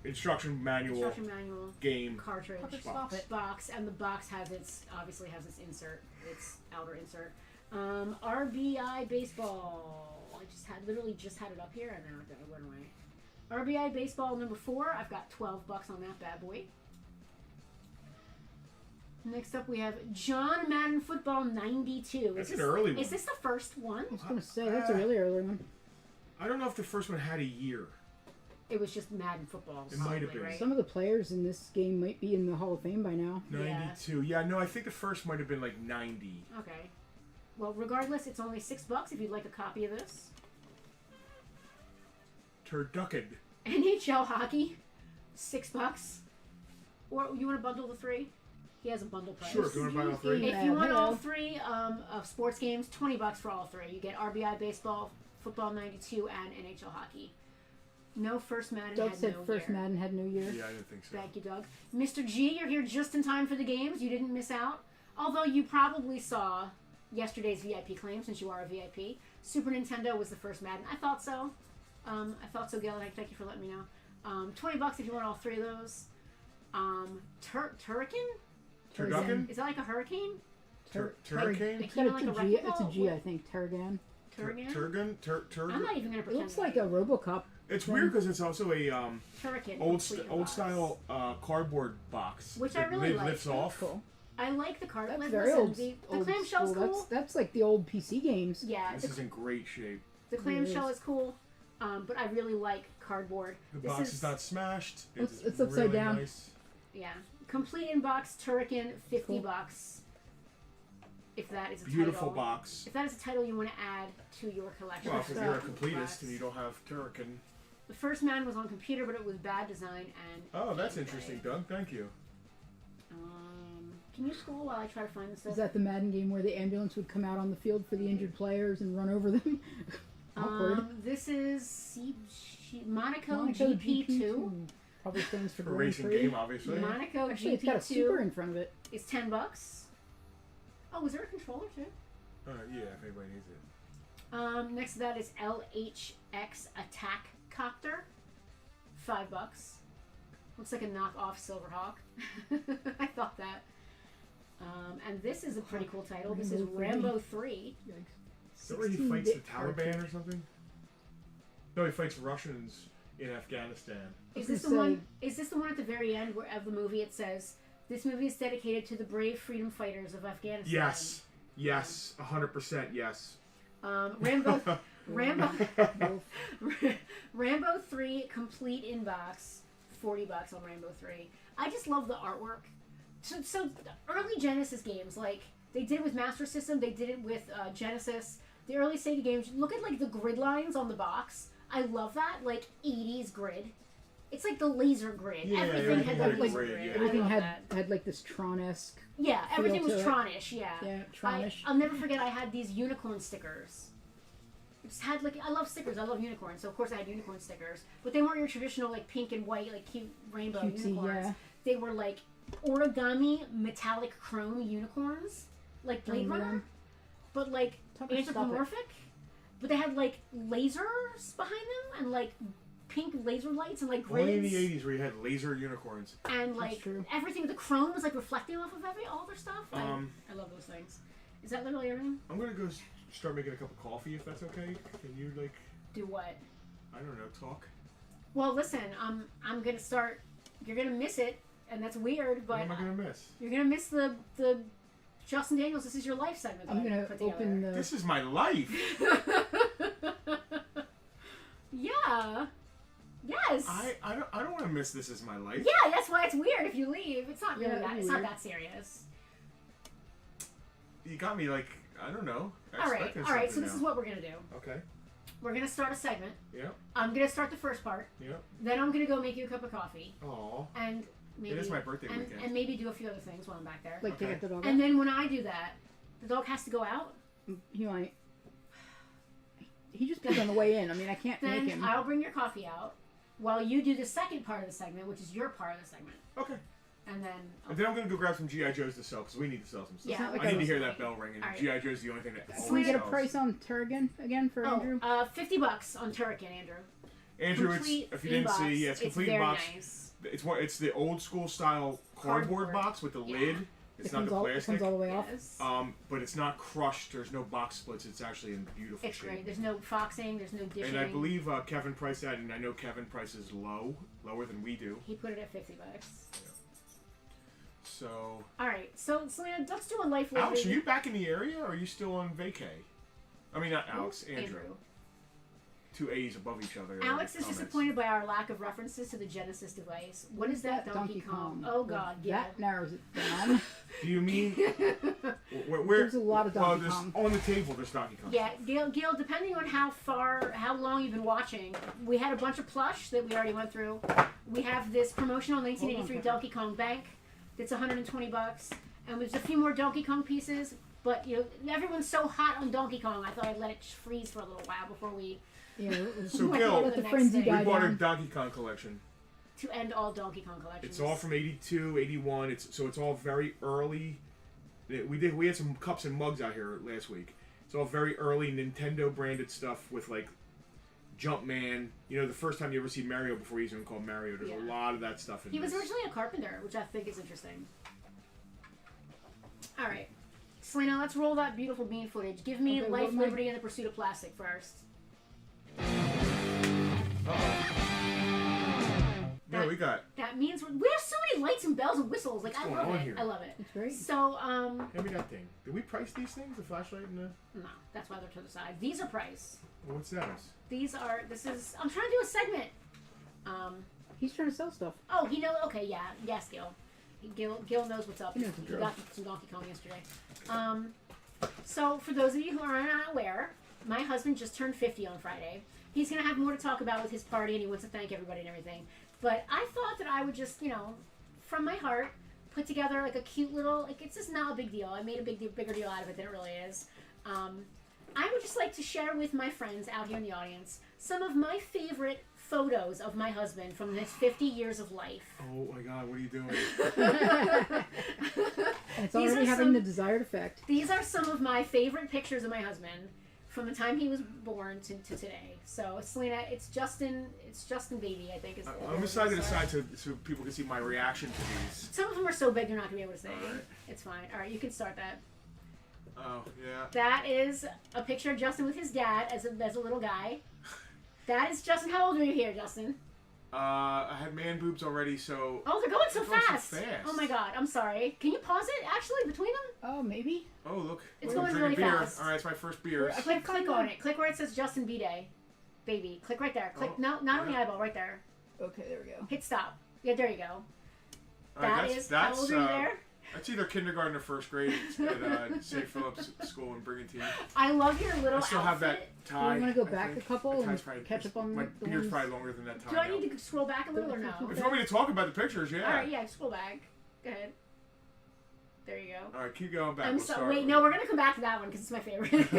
instruction manual, game. cartridge, Tucker, box. stop it. box, and the box obviously has its insert, its outer insert. RBI baseball. I literally just had it up here, and now it went away. RBI baseball number 4. I've got $12 on that bad boy. Next up, we have John Madden Football 92. That's an early one. Is this the first one? I was gonna say that's a really early one. I don't know if the first one had a year. It was just Madden Football. It might have probably, been. right? Some of the players in this game might be in the Hall of Fame by now. 92. Yeah, no, I think the first might have been like 90. Okay. Well, regardless, it's only $6 if you'd like a copy of this. Turducken. NHL hockey, $6. Or you want to bundle the 3? He has a bundle price. Sure, if you want to buy all three. If you want all 3 of sports games, $20 for all 3. You get RBI baseball, football 92, and NHL hockey. No first Madden Doug had said no first year. Madden had no year. Yeah, I didn't think so. Thank you, Doug. Mr. G, you're here just in time for the games. You didn't miss out. Although you probably saw yesterday's VIP claim since you are a VIP. Super Nintendo was the first Madden. I thought so. Gil. Thank you for letting me know. $20 if you want all 3 of those. Turrican? Turducken? Is that like a hurricane? Turricane? It's got Like a a G. wrecking It's a ball? G, I think. Turrigan. Turrican? Turgan? I'm not even going to It pretend. looks like a RoboCop. It's weird because it's also a Turrican. old complete in old box. style cardboard box. Which that I really like. lifts off. Cool. I like the card. That's Listen, very old. The old clamshell's school. cool. That's like the old PC games. Yeah, This is in great shape. the clamshell is. is cool. But I really like cardboard. The This box is not smashed. It's upside really down. Nice. Yeah. Complete in box Turrican, $50. If that is a Beautiful title. box. If that is a title you want to add to your collection. Well, if of you're a stuff, completist box. and you don't have Turrican. The first man was on computer, but it was bad design and. Oh, that's gameplay. interesting, Doug. Thank you. Can you scroll while I try to find this stuff? Is that the Madden game where the ambulance would come out on the field for the injured players and run over them? Awkward. This is Monaco GP2. Probably stands for A Grand racing Prix. game, obviously. Monaco Actually, it's got a super GP2 in front of it. is $10. Oh, is there a controller too? Yeah, if anybody needs it. Next to that is LHX Attack Copter. $5. Looks like a knockoff Silverhawk. I thought that. And this is a pretty cool title. This is Rambo 3. Is that where he fights the Taliban or something? No, he fights Russians in Afghanistan. Is this the one? Is this the one at the very end of the movie? It says this movie is dedicated to the brave freedom fighters of Afghanistan. Yes, yes, 100% yes. Rambo 3 complete inbox, $40 on Rambo 3. I just love the artwork. So the early Genesis games, like they did with Master System, they did it with Genesis. The early Sega games, look at like the grid lines on the box. I love that, like 80s grid. It's like the laser grid. Yeah, everything had the laser grid. grid. Yeah. Everything had like this Tron-esque. Yeah, everything was to it. Tronish. Yeah. Yeah, Tronish. I'll never forget. I had these unicorn stickers. Just had like I love stickers. I love unicorns, so of course I had unicorn stickers. But they weren't your traditional like pink and white like cute rainbow Cutesy, unicorns. yeah. They were like origami metallic chrome unicorns, like Blade Runner, but like Tucker, stop it. anthropomorphic. But they had like lasers behind them and like pink laser lights and like grids. Only in the 80s where you had laser unicorns. And like true. everything, the chrome was like reflecting off of all their stuff. I love those things. Is that literally everything? I'm gonna go start making a cup of coffee if that's okay. Can you like? Do what? I don't know. Talk. Well, listen. I'm gonna start. You're gonna miss it, and that's weird. But What am I gonna miss? you're gonna miss the Justin Daniels. This is your life segment. That I'm gonna put together. open the. This is my life. Yeah. Yes. I don't want to miss this as my life. Yeah, that's why it's weird if you leave. It's not really Yeah, that. it'd be It's not weird. that serious. You got me like I don't know. All right. expecting All right. So something this now. is what we're gonna do. Okay. We're gonna start a segment. Yep. I'm gonna start the first part. Yep. Then I'm gonna go make you a cup of coffee. Aw. And maybe It is my birthday and, weekend. and maybe do a few other things while I'm back there. Like to Okay. get the dog And out. then when I do that, the dog has to go out. He might. He just peed on the way in. I mean, I can't make Then him. I'll bring your coffee out while you do the second part of the segment, which is your part of the segment. Okay. And then And then I'm gonna go grab some GI Joes to sell because we need to sell some stuff. Yeah, like I need a- to hear that bell ringing. All right. GI Joe's the only thing that Can always we get a sells. price on Turrigan again for Andrew? $50 on Turrican, Andrew. Andrew, Complete it's if you didn't inbox. see, yeah, it's complete very box. nice. It's the old school style cardboard box with the Yeah. lid. It's It not comes the all, it plastic. comes all the way off. Yes. But it's not crushed. There's no box splits. It's actually in beautiful It's shape. great. There's no foxing. There's no dishing. And I believe Kevin priced that, and I know Kevin prices lower than we do. he put it at $50. So, All right. So Selena, let's do a life. Alex, are you back in the area, or are you still on vacay? I mean, not Alex, Andrew. Two A's above each other. Alex is Comments. disappointed by our lack of references to the Genesis device. What is that? Donkey Kong. Oh God, yeah. That narrows it down. Do you mean where? There's a lot of Donkey there's, Kong. on the table. There's Donkey Kong. Yeah, Gil, depending on how long you've been watching, we had a bunch of plush that we already went through. We have this promotional 1983 Hold on, Donkey Kong Bank that's $120, and there's a few more Donkey Kong pieces. But everyone's so hot on Donkey Kong, I thought I'd let it freeze for a little while before we Yeah, it was So, let Gil, the next frenzy thing. We die bought a down. Donkey Kong collection. to end all Donkey Kong collections. It's all from 82, 81. It's all very early. We had some cups and mugs out here last week. It's all very early Nintendo branded stuff with like Jumpman. The first time you ever see Mario before he's even called Mario. There's a Yeah. lot of that stuff in He was this. originally a carpenter, which I think is interesting. All right, Selena, let's roll that beautiful bean footage. Give me Okay, Life, what am I- Liberty, and the Pursuit of Plastic first. No, we got. That means we have so many lights and bells and whistles. Like What's I going love on it. here? I love it. It's great. So Hand me that thing. Did we price these things? The flashlight and the. no, that's why they're to the side. These are price. Well, what's that? These are. This is. I'm trying to do a segment. He's trying to sell stuff. Oh, he knows. Okay, yeah, yes, Gil. Gil knows what's up. He knows the He drill. got some Donkey Kong yesterday. So for those of you who are not aware, my husband just turned 50 on Friday. He's gonna have more to talk about with his party, and he wants to thank everybody and everything. But I thought that I would just, from my heart, put together like a cute little. Like it's just not a big deal. I made a bigger deal out of it than it really is. I would just like to share with my friends out here in the audience some of my favorite photos of my husband from his 50 years of life. Oh my God, what are you doing? It's already having the desired effect. These are some of my favorite pictures of my husband from the time he was born to today. So, Selena, it's Justin Baby, I think. I'm excited to decide so people can see my reaction to these. Some of them are so big you're not going to be able to say. Right. It's fine. All right, you can start that. Oh, yeah. That is a picture of Justin with his dad as a little guy. That is Justin. How old are you here, Justin? I had man boobs already, so... Oh, they're going so They're going fast. so fast. Oh my God, I'm sorry. Can you pause it, actually, between them? Oh, maybe. Oh, look. It's I'm going drinking really beer. fast. All right, it's my first beers. Click on it. Click where it says Justin B-Day. Baby. Click right there. Click, no, not on the eyeball, right there. Okay, there we go. Hit stop. Yeah, there you go. All right, How old are you there? That's either kindergarten or first grade at St. Philip's School in Brigantine. I love your little I still outfit. have that tie. You want to go I back a think. couple That and tie's probably- catch up on My the beard's ones? probably longer than that tie Do I now. need to scroll back a little or no? If you want me to talk about the pictures, yeah. All right, yeah, scroll back. Go ahead. There you go. All right, keep going back. I'm We'll so start wait. with- No, we're gonna come back to that one because it's my favorite.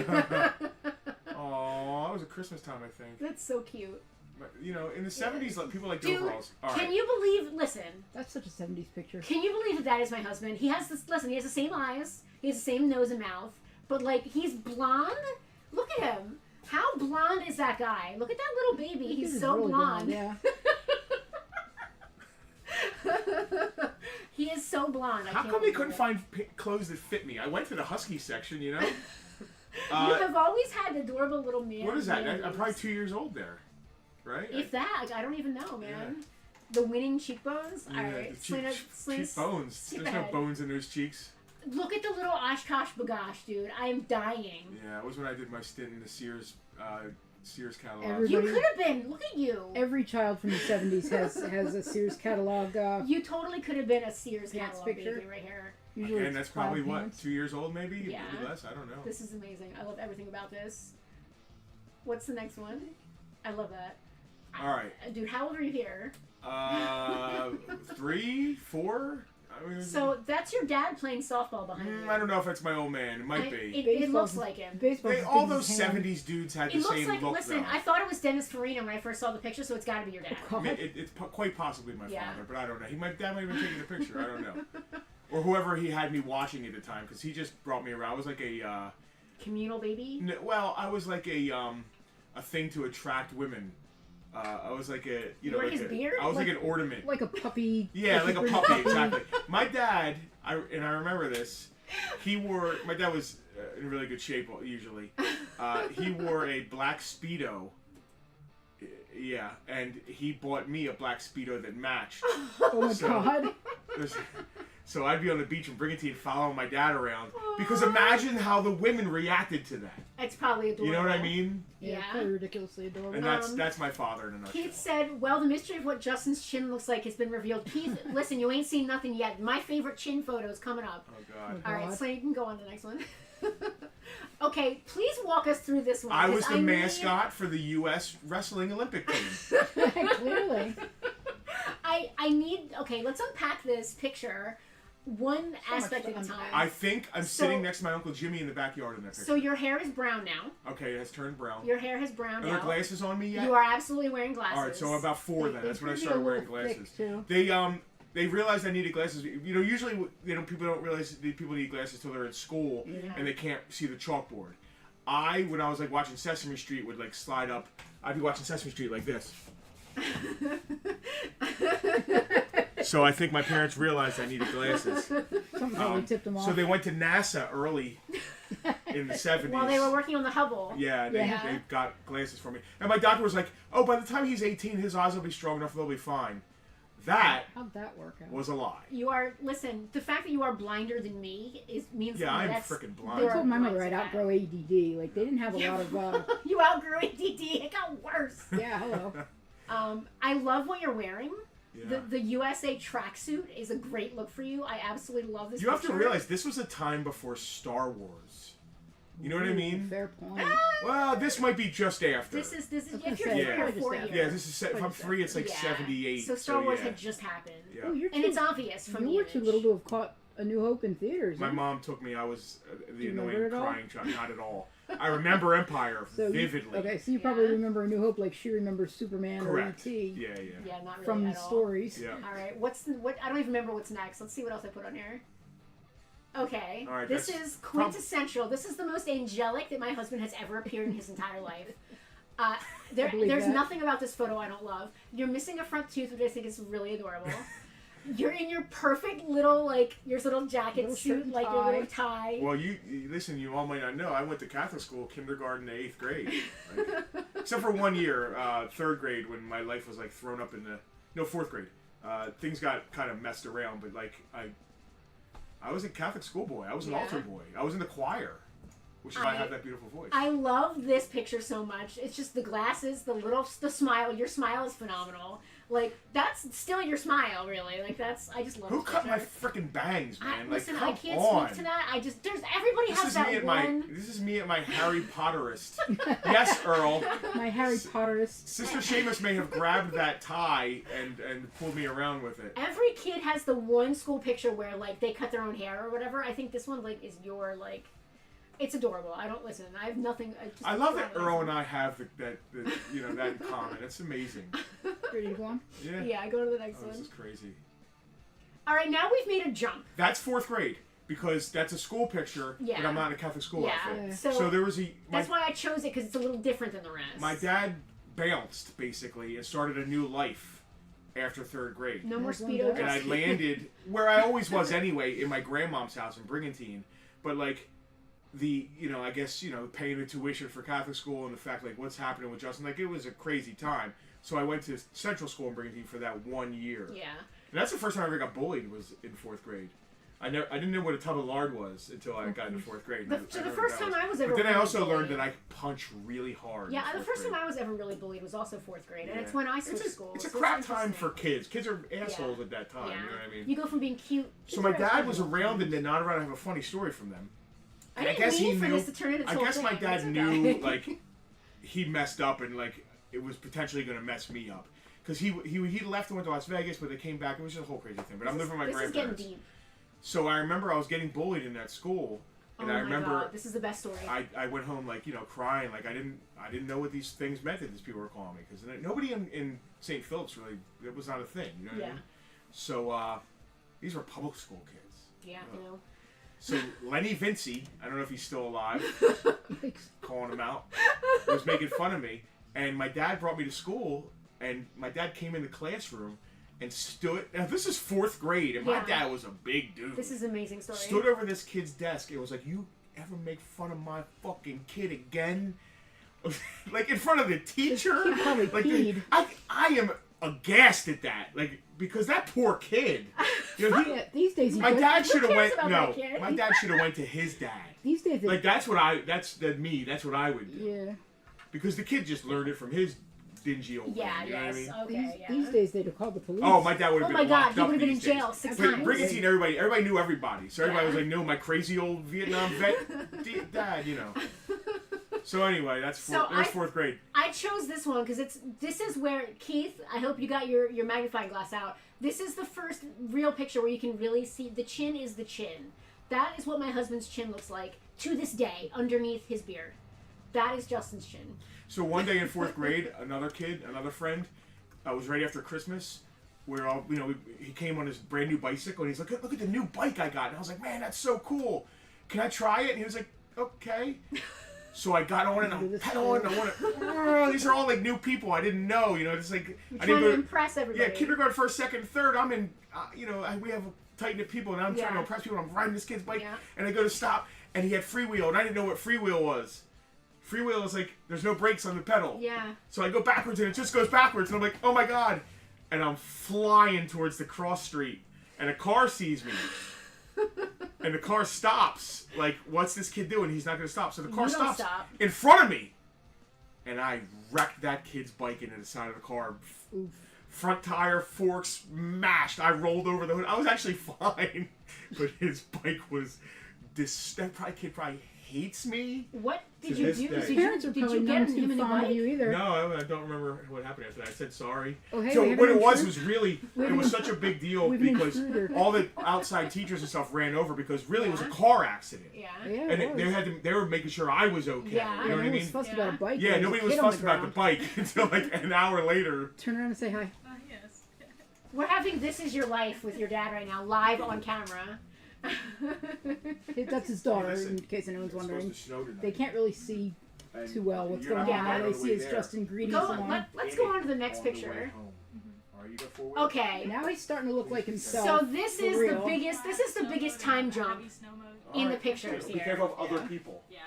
Aw, that was a Christmas time, I think. That's so cute. But, you know, in the 70s, like, people like Dude, overalls. All can right. you believe? Listen, That's such a 70s picture. can you believe that is my husband? He has this. Listen, he has the same eyes. He has the same nose and mouth. But like, he's blonde. Look at him. How blonde is that guy? Look at that little baby. He's so really blonde. Yeah. He is so blonde. I How can't come they believe couldn't it. find clothes that fit me? I went to the husky section, you know? You have always had adorable little man. What is that? I'm babies. probably 2 years old there, right? If that, I don't even know, man. Yeah. The winning cheekbones. Yeah, All right, the cheek bones. skip There's no ahead. bones in those cheeks. Look at the little Oshkosh bagosh, dude. I am dying. Yeah, it was when I did my stint in the Sears catalog. Everybody- You could have been. Look at you. Every child from the 70s has a Sears catalog. You totally could have been a Sears Pants catalog picture. baby right here. Usually And that's it's plaid probably, what, pants. 2 years old maybe? Yeah. Maybe less? I don't know. This is amazing. I love everything about this. What's the next one? I love that. All right. Dude, how old are you here? 3, 4? I mean, So that's your dad playing softball behind you. I don't know if it's my old man. It might be. It looks like him. Baseball's They, as all big as those his hand. 70s dudes had It the looks same like, look, listen, though. I thought it was Dennis Farina when I first saw the picture, so it's got to be your dad. God. It's quite possibly my Yeah. father, but I don't know. Dad might have been taking the picture. I don't know. Or whoever he had me watching at the time, because he just brought me around. I was like a, Communal baby? I was like a thing to attract women. I was like a, You know, were like his a, beard? I was like an ornament. Like a puppy. Yeah, like a British puppy, exactly. My dad, I remember this. My dad was in really good shape usually. He wore a black Speedo. Yeah, and he bought me a black Speedo that matched. Oh my So- God. So I'd be on the beach in Brigantine following my dad around. Because imagine how the women reacted to that. It's probably adorable. You know what I mean? Yeah, Yeah. probably ridiculously adorable. And that's my father in a nutshell. Keith said, well, the mystery of what Justin's chin looks like has been revealed. Keith, listen, you ain't seen nothing yet. My favorite chin photo is coming up. Oh, God. All right, God. so you can go on to the next one. Okay, please walk us through this one. I 'cause was the need- mascot for the U.S. Wrestling Olympic team. Clearly. I need. Okay, let's unpack this picture one So much aspect to at a unpack. time. I think I'm So- sitting next to my Uncle Jimmy in the backyard in that picture. So your hair is brown now. Okay, it has turned brown. Your hair has browned Are there out. glasses on me yet? You are absolutely wearing glasses. All right, so about 4 then. They That's when I could be started a wearing little thick, glasses. too. They realized I needed glasses. You know, usually people don't realize that people need glasses till they're in school Yeah. and they can't see the chalkboard. When I was like watching Sesame Street, would like slide up. I'd be watching Sesame Street like this. So I think my parents realized I needed glasses. Something probably tipped them off. So they went to NASA early in the 70s. While they were working on the Hubble. Yeah, and Yeah. They got glasses for me. And my doctor was like, oh, by the time he's 18, his eyes will be strong enough, they'll be fine. That How'd that work out? was a lie. You are. Listen, the fact that you are blinder than me means Yeah, I'm that's, freaking blind. I there are told my mother lines I'd of outgrow ADD. Like, they didn't have a Yeah. lot of, You outgrew ADD. It got worse. yeah, hello. I love what you're wearing. Yeah. The USA tracksuit is a great look for you. I absolutely love this. You have to picture. realize this was a time before Star Wars. You know what I Ooh, mean? Fair point. Well, this might be just after. This is was if gonna you're say, 3 or yeah. 4 Yeah, years. Yeah, this is if I'm 3, it's like Yeah. 78. So Star Wars yeah. had just happened, Yeah. Oh, you're and too, it's obvious from you the were image. too little to have caught A New Hope in theaters. My huh? mom took me. I was the you remember annoying it all? crying child. Not at all. I remember Empire So vividly. Okay, so you probably remember A New Hope like she remembers Superman Correct. or E.T. Yeah. Yeah, not really from at all. stories. Yeah. All right, what? I don't even remember what's next. Let's see what else I put on here. Okay, All right, this that's is quintessential. This is the most angelic that my husband has ever appeared in his entire life. believe There's that. nothing about this photo I don't love. You're missing a front tooth, which I think is really adorable. You're in your perfect little, like, your little jacket Little suit, shirt and like your little tie. Well, you listen. You all might not know. I went to Catholic school, kindergarten to 8th grade, like, except for 1 year, 3rd grade, when my life was like thrown up in the 4th grade. Things got kind of messed around, but like I was a Catholic schoolboy. I was an altar boy. I was in the choir, which is why I have that beautiful voice. I love this picture so much. It's just the glasses, the smile. Your smile is phenomenal. Like, that's still your smile, really. Like, I just love Who this cut my picture. freaking bangs, man? Listen, come I can't on. speak to that. Everybody has that one. This is me at my Harry Potterist. Yes, Earl. My Harry Potterist. Sister Seamus may have grabbed that tie and pulled me around with it. Every kid has the one school picture where, like, they cut their own hair or whatever. I think this one, like, is your, like... It's adorable. I don't listen. I have nothing... I love that Earl and I have that in common. It's amazing. Ready to go on? Yeah. Yeah, go to the next one. This is crazy. All right, now we've made a jump. That's 4th grade because that's a school picture, but I'm not in a Catholic school outfit. Yeah. So there was that's why I chose it, because it's a little different than the rest. My dad bounced basically and started a new life after 3rd grade. No more There's one Speedo. there. And I landed where I always was anyway, in my grandmom's house in Brigantine. But like I guess, paying the tuition for Catholic school and the fact like what's happening with Justin, like it was a crazy time. So I went to Central School in Brigantine for that 1 year. Yeah. And that's the first time I ever got bullied was in 4th grade. I didn't know what a tub of lard was until I got into 4th grade. So the first time I was ever But then I really also learned bullied. that I could punch really hard. Yeah, in the 4th first grade. time I was ever really bullied was also 4th grade, and Yeah. it's when I switched schools. It's a so crap time interesting. for kids. Kids are assholes at that time. Yeah. You know what I mean? You go from being cute. So my dad was around and then not around. I have a funny story from them. I And didn't mean for this to turn into I this guess whole my thing. dad It's okay. knew like he messed up and like it was potentially going to mess me up because he left and went to Las Vegas, but they came back. It was just a whole crazy thing. But I'm living with my This is grandparents. getting deep. So I remember I was getting bullied in that school, and Oh I my remember God, this is the best story. I went home like crying like I didn't know what these things meant that these people were calling me because nobody in St. Philip's really it was not a thing. You know what I Yeah. mean? So these were public school kids. Yeah, So Lenny Vinci, I don't know if he's still alive, calling him out, was making fun of me. And my dad brought me to school, and my dad came in the classroom and stood. Now this is 4th grade, and my Yeah. dad was a big dude. This is an amazing story. Stood over this kid's desk and was like, "You ever make fun of my fucking kid again?" Like in front of the teacher. He probably Like peed. I am aghast at that. Like because that poor kid. Yeah, these days you My don't- dad should have went. about No, that kid? my dad should have went to his dad. These days, Like that's what That's what I would do. yeah. Because the kid just learned it from his dingy old Yeah, man. You know yes. what I mean? Okay, yeah. These days they'd have called the police. Oh, my dad would Oh have my been God, locked he up would have been in these jail days. 6 But times. Brigantine, everybody knew everybody. So everybody Yeah. was like, "No, my crazy old Vietnam vet dad," So anyway, that's So 4th grade. I chose this one because this is where Keith. I hope you got your magnifying glass out. This is the first real picture where you can really see the chin is the chin. That is what my husband's chin looks like to this day underneath his beard. That is Justin's chin. So one day in 4th grade, another friend, was right after Christmas. Where he came on his brand new bicycle and he's like, "Look at the new bike I got." And I was like, "Man, that's so cool. Can I try it?" And he was like, "Okay." So I got on it and I'm pedaling. I want to. These are all like new people I didn't know. It's like You're I trying didn't to go. impress everybody. Yeah, kindergarten, 1st, 2nd, 3rd. I'm in. We have tight knit people, and I'm trying to Yeah. impress people. And I'm riding this kid's bike, Yeah. and I go to stop, and he had freewheel, and I didn't know what freewheel was. Freewheel is like there's no brakes on the pedal. Yeah. So I go backwards, and it just goes backwards, and I'm like, "Oh my god!" And I'm flying towards the cross street, and a car sees me. And the car stops. Like, what's this kid doing? He's not going to stop. So the car You don't stops stop. in front of me. And I wrecked that kid's bike into the side of the car. Oof. Front tire, forks smashed. I rolled over the hood. I was actually fine. But his bike was... That kid probably hates me. What did To you this do? day. His Did parents are you probably get not him too a new fond of bike? you either. No, I don't remember what happened after that. I said sorry. Oh, hey, So we have what an it was intruder? really, it was such a big deal we have an because intruder. all the outside teachers and stuff ran over because really it was a Yeah. car accident. Yeah. Yeah, And it they was. they were making sure I was okay. Yeah. You know what I Nobody mean? was fussed Yeah. about a bike. Yeah, There nobody a was kid on fussed the about the ground. bike until like an hour later. Turn around and say hi. Yes. We're having This Is Your Life with your dad right now, live on camera. That's his daughter, Listen, in case anyone's It's wondering. supposed to snow tonight. They can't really see And too well what's you're going not on. Yeah. All on they the see way is there. Justin greeting Go, someone. let's go on to the next On the way picture. home. Are you the forward? Okay. Now he's starting to look like himself. So this for is real. the biggest. This is the biggest time jump Heavy snow mode. in the Alright. pictures Be here. careful of other Yeah. people. Yeah.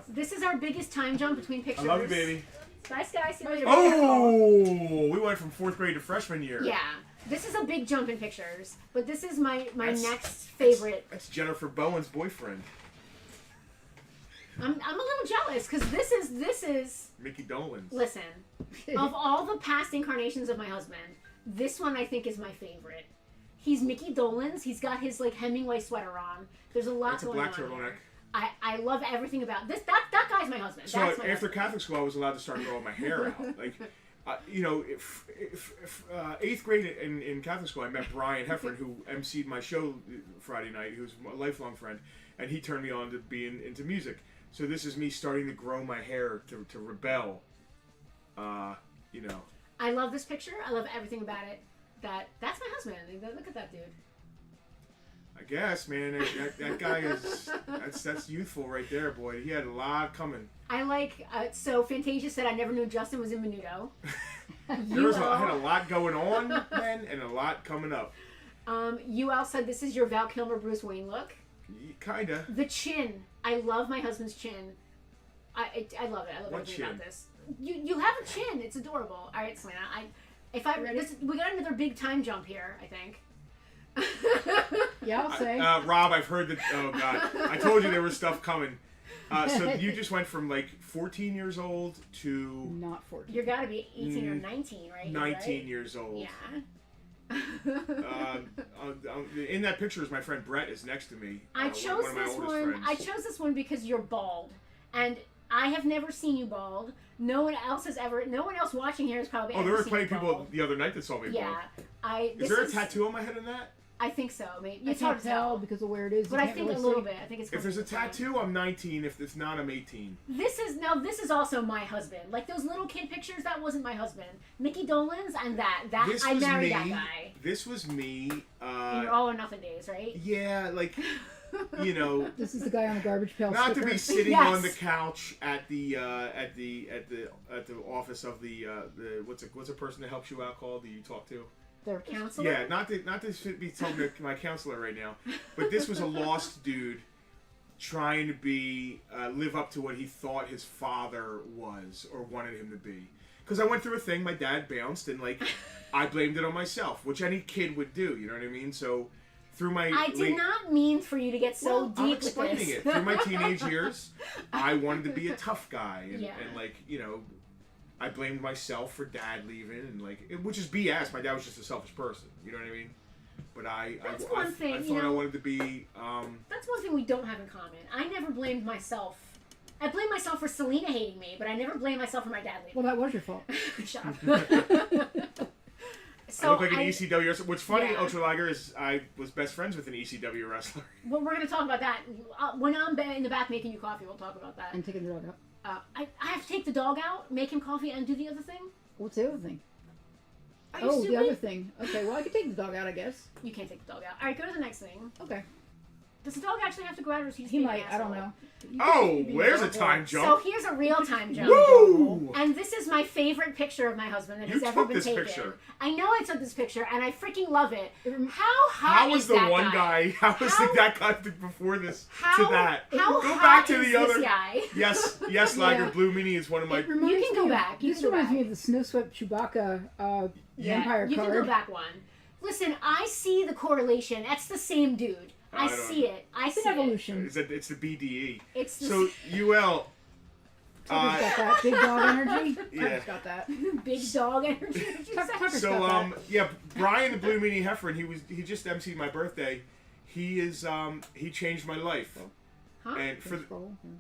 This is our biggest time jump between I pictures. love you, baby. Nice guys. See you later. Oh, we went from 4th grade to freshman year. Yeah. This is a big jump in pictures, but this is my That's- next favorite. That's Jennifer Bowen's boyfriend, I'm a little jealous because this is. Mickey Dolenz. Listen, of all the past incarnations of my husband, this one I think is my favorite. He's Mickey Dolenz. He's got his like Hemingway sweater on. There's a lot That's a going black on turtleneck. here. I love everything about this. That guy's my husband. So That's my after husband. Catholic school, I was allowed to start growing my hair out. Like, you know, if 8th grade in Catholic school, I met Brian Heffern, who emceed my show Friday night, who's a lifelong friend, and he turned me on to being into music. So this is me starting to grow my hair to rebel. You know. I love this picture. I love everything about it. That's my husband. Look at that dude. I guess, man, that guy is that's youthful right there, boy. He had a lot coming. I like. So Fantasia said I never knew Justin was in Menudo. I had a lot going on, man, and a lot coming up. UL said this is your Val Kilmer Bruce Wayne look. Kinda. The chin. I love my husband's chin. I love it. I love What everything chin? about this. You have a chin. It's adorable. All right, Selena. We got another big time jump here. I think. Yeah, I'll say. Rob, I've heard that. Oh God, I told you there was stuff coming. So you just went from like 14 years old to Not 14. You're got to be 18 or 19, right? 19 Right? years old. Yeah. In that picture is my friend Brett is next to me. I one chose of my this oldest one. friends. I chose this one because you're bald, and I have never seen you bald. No one else watching here has probably. Oh, ever there were seen plenty you of people bald. the other night that saw me. Yeah, Bald. Is there a tattoo on my head in that? I think so. Maybe I it's hard can't to tell tell, because of where it is. but You I can't think really a little see. bit. I think it's. If there's a coming through. tattoo, I'm 19. If it's not, I'm 18. This is also my husband. Like those little kid pictures, that wasn't my husband. Mickey Dolenz and that This I was married me. that guy. This was me. In your all or nothing days, right? Yeah, like, you know, This is the guy on the garbage pail not sticker. to be sitting Yes. on the couch at the office of the what's a person that helps you out called that you talk to. Their Counselor. Yeah, not to be talking to my counselor right now, but this was a lost dude trying to be live up to what he thought his father was or wanted him to be. Because I went through a thing, my dad bounced, and like I blamed it on myself, which any kid would do. You know what I mean? So through my I did not mean for you to get so I'm deep with explaining this. it. Through my teenage years, I wanted to be a tough guy, and, Yeah. and like you know, I blamed myself for dad leaving, and like which is BS. My dad was just a selfish person. You know what I mean? But That's one thing, I you thought I know. wanted to be. That's one thing we don't have in common. I never blamed myself. I blame myself for Selena hating me, but I never blame myself for my dad leaving. Well, that was your fault. Shut up. I look like an ECW wrestler. What's funny, Yeah. Ultra Liger, is I was best friends with an ECW wrestler. Well, we're going to talk about that. When I'm in the back making you coffee, we'll talk about that. And taking the dog out. I have to take the dog out, make him coffee, and do the other thing? What's the other thing? Are you Oh, stupid? the other thing. Okay, well, I could take the dog out, I guess. You can't take the dog out. All right, go to the next thing. Okay. Does the dog actually have to go out, or is he just He being an might. I don't asshole? know. Oh, Be there's a adorable. time So jump. here's a real time jump. Woo! And this is my favorite picture of my husband that You has ever took been this taken. picture. I know I took this picture, and I freaking love it. rem- How hot How is was the that one guy? How was How- that guy before this How, to that? How Go hot back to is the this other. guy? Yes, Yeah. Lager Blue Meanie is one of my. It reminds You can go me of- back. You This can go reminds me back. of the Snowswept Chewbacca vampire you card. can go back one. Listen, I see the correlation. That's the same dude. I I don't- see it. I It's see an it. evolution. It's the BDE. It's the So UL. Tucker's got that big dog energy. Yeah. Tucker's got that. big dog energy. Did you say? Tucker's So got that. yeah, Brian the Blue Meanie Heffern, he just emceed my birthday. He changed my life. Huh? And for the,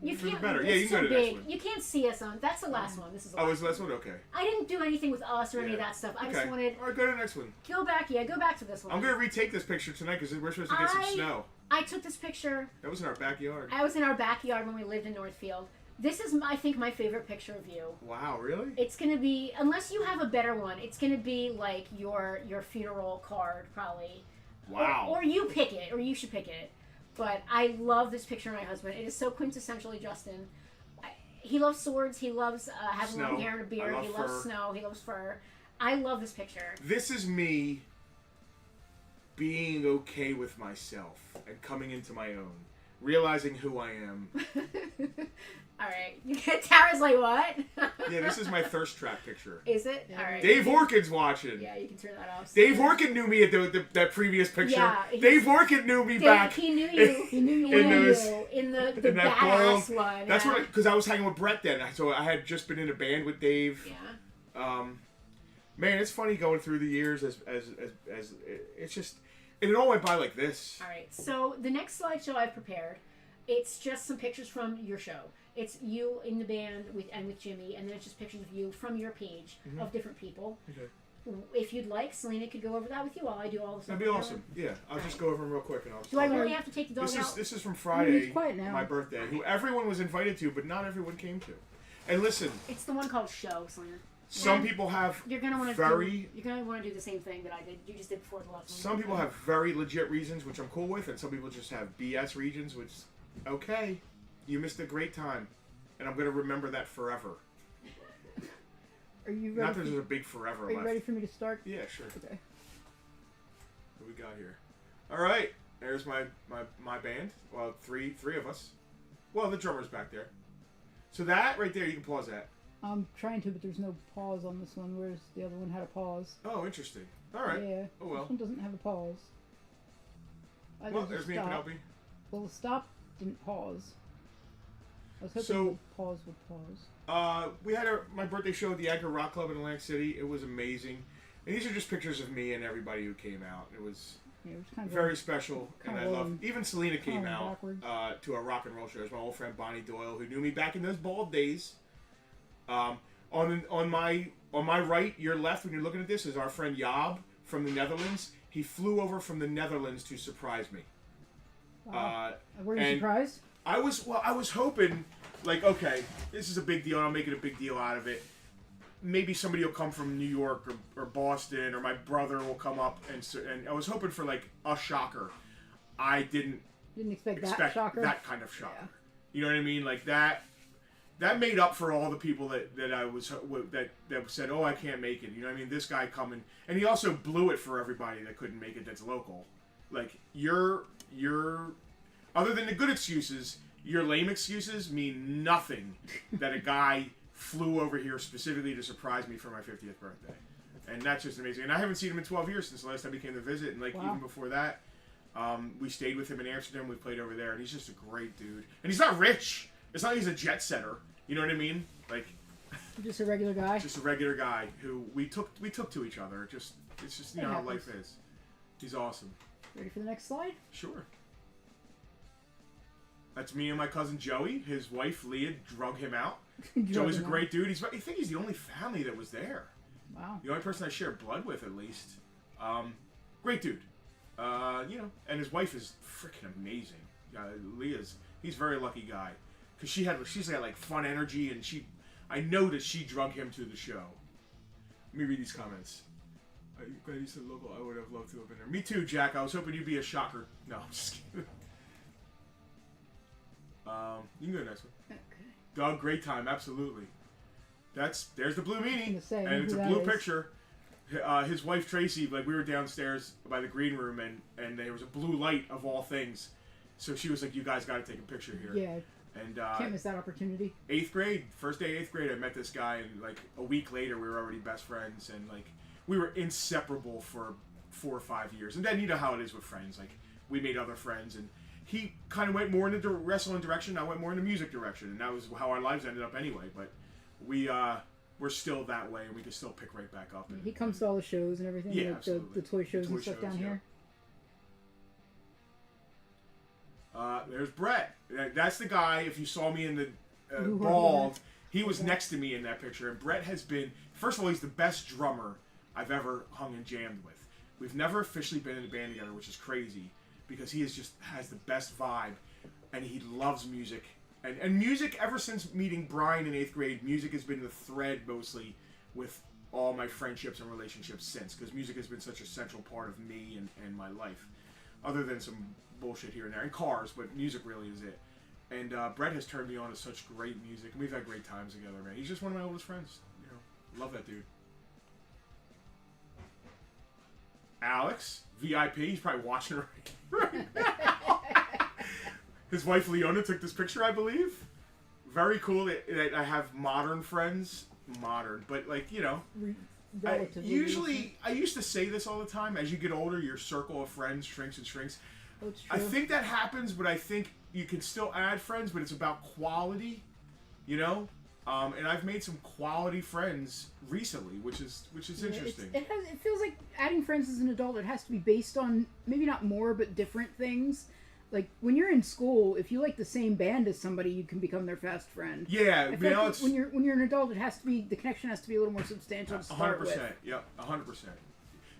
You for the can't. better. It's Yeah, you can too go to the next big. one. You can't see us on. That's the last one. This is the last. Oh, is the last one? Okay. I didn't do anything with us or any of Yeah. that stuff. I Okay. just wanted All right, go to the next one. go back. Yeah, go back to this one. I'm gonna retake this picture tonight because we're supposed to get some snow. I took this picture. That was in our backyard. I was in our backyard when we lived in Northfield. This is, I think, my favorite picture of you. Wow, really? It's gonna be, unless you have a better one, it's gonna be like your funeral card, probably. Wow. Or you pick it, or you should pick it. But I love this picture of my husband. It is so quintessentially Justin. He loves swords. He loves having long hair and a beard. He loves snow. He loves fur. I love this picture. This is me being okay with myself and coming into my own, realizing who I am. All right. Tara's like, what? Yeah, this is my thirst trap picture. Is it? Yeah. All right. Dave Orkin's watching. Yeah, you can turn that off. Dave Orkin knew me at that previous picture. Yeah, Dave Orkin knew me back. He knew you. He knew He you. knew those- you in the in that badass bald- one. That's yeah. what, because I was hanging with Brett then, so I had just been in a band with Dave. Yeah. Man, it's funny going through the years as it's just, and it all went by like this. All right. So the next slideshow I've prepared, it's just some pictures from your show. It's you in the band with Jimmy, and then it's just pictures of you from your page of different people. Okay. If you'd like, Selena could go over that with you while I do all the stuff. That'd be awesome. Yeah, I'll just go over them real quick and I'll. Do I really have to take the dog This out? is from Friday, He's quiet now. my birthday, who everyone was invited to, but not everyone came to. And listen, It's the one called Show, Selena. some Yeah. people have You're gonna want to very. You're gonna want to do the same thing that I did. You just did before the last one. Some people have very legit reasons, which I'm cool with, and some people just have BS reasons, which, okay, you missed a great time, and I'm gonna remember that forever. Are you Not ready? that there's a big forever Are you left. ready for me to start? Yeah, sure. Okay. What we got here? All right, there's my band. Well, three of us. Well, the drummer's back there. So that right there, you can pause that. I'm trying to, but there's no pause on this one. Whereas the other one had a pause. Oh, interesting. All right. Yeah. Oh well. This one doesn't have a pause. Well, there's me and stop. Penelope. Well, the stop didn't pause. I was hoping So- the pause would pause. We had my birthday show at the Anchor Rock Club in Atlantic City. It was amazing. And these are just pictures of me and everybody who came out. It was Yeah, it was kind of very special, and I kinda love. Even Selena came kinda out backwards. to a rock and roll show. It was my old friend Bonnie Doyle, who knew me back in those bald days. On my right, your left, when you're looking at this, is our friend Yob from the Netherlands. He flew over from the Netherlands to surprise me. Wow. Were you and surprised? I was hoping, like, okay, this is a big deal, and I'm making a big deal out of it. Maybe somebody will come from New York or Boston, or my brother will come up, and I was hoping for, like, a shocker. I didn't Didn't expect that expect shocker. that kind of shocker. Yeah. You know what I mean? Like that made up for all the people that I was that said, "Oh, I can't make it." You know what I mean? This guy coming, and he also blew it for everybody that couldn't make it. That's local. Like you're other than the good excuses, your lame excuses mean nothing. That a guy flew over here specifically to surprise me for my 50th birthday, and that's just amazing. And I haven't seen him in 12 years since the last time he came to visit, and like Wow. even before that. We stayed with him in Amsterdam. We played over there, and he's just a great dude. And he's not rich. It's not like he's a jet setter. You know what I mean? Like, Just a regular guy. just a regular guy who we took to each other. It's just It how happens. life is. He's awesome. Ready for the next slide? Sure. That's me and my cousin Joey. His wife Leah drug him out. Joey's a great dude. I think he's the only family that was there. Wow. The only person I share blood with, at least. Great dude. And his wife is freaking amazing. He's a very lucky guy. Because she's got like fun energy, and I know that she drug him to the show. Let me read these comments. I'm glad you said local. I would have loved to have been there. Me too, Jack. I was hoping you'd be a shocker. No, I'm just kidding. You can go to the next one. Okay. Doug, great time, absolutely. There's the blue meanie, gonna say, and it's a who blue that is. picture. His wife Tracy, like we were downstairs by the green room, and there was a blue light of all things. So she was like, "You guys got to take a picture here." Yeah. And Can't miss that opportunity. 8th grade, first day 8th grade, I met this guy, and like a week later, we were already best friends, and like we were inseparable for 4 or 5 years. And then you know how it is with friends, like we made other friends, and he kind of went more into the wrestling direction. I went more in the music direction, and that was how our lives ended up anyway. But we're still that way, and we can still pick right back up. And, He comes to all the shows and everything. Yeah, like absolutely. the toy shows Toy and stuff shows, down yeah. here. There's Brett. That's the guy. If you saw me in the bald, he was next to me in that picture. And Brett has been, first of all, he's the best drummer I've ever hung and jammed with. We've never officially been in a band together, which is crazy, because he has the best vibe, and he loves music. And music, ever since meeting Brian in 8th grade, music has been the thread mostly with all my friendships and relationships since, because music has been such a central part of me and my life, other than some bullshit here and there, and cars, but music really is it. And Brett has turned me on to such great music, and we've had great times together, man. He's just one of my oldest friends. You know, love that dude. Alex, VIP, he's probably watching right now. His wife Leona took this picture, I believe. Very cool that I have modern friends. Modern, but like, you know, I used to say this all the time. As you get older, your circle of friends shrinks and shrinks. That's true. I think that happens, but I think you can still add friends, but it's about quality, you know. And I've made some quality friends recently, which is interesting. It feels like adding friends as an adult. It has to be based on maybe not more, but different things. Like when you're in school, if you like the same band as somebody, you can become their fast friend. Yeah, I feel like when you're an adult, it has to be, the connection has to be a little more substantial to start 100%. with. Yep, 100%.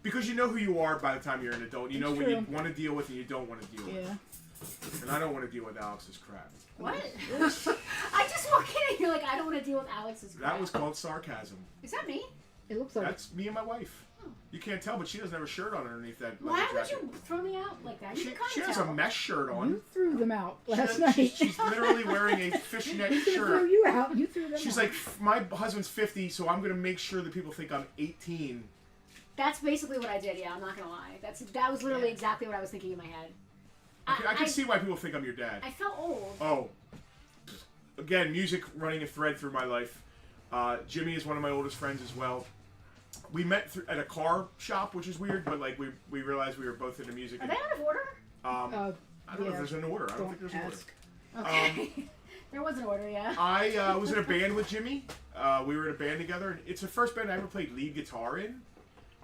Because you know who you are by the time you're an adult. You know what you want to deal with and you don't want to deal with. And I don't want to deal with Alex's crap. What? I just walk in and you're like, I don't want to deal with Alex's crap. That was called sarcasm. Is that me? It looks like That's me and my wife. You can't tell, but she doesn't have a shirt on underneath that. Why would you throw me out like that? She has a mesh shirt on. You threw them out last night. She's literally wearing a fishnet shirt. Threw you out. You threw them out. She's like, my husband's 50, so I'm going to make sure that people think I'm 18. That's basically what I did, yeah, I'm not going to lie. That was literally exactly what I was thinking in my head. I can see why people think I'm your dad. I felt old. Oh. Again, music running a thread through my life. Jimmy is one of my oldest friends as well. We met at a car shop, which is weird, but like we realized we were both into music. Are they out of order? I don't know if there's an order. I don't think there's an order. Okay. There was an order, yeah. I was in a band with Jimmy. We were in a band together. And it's the first band I ever played lead guitar in,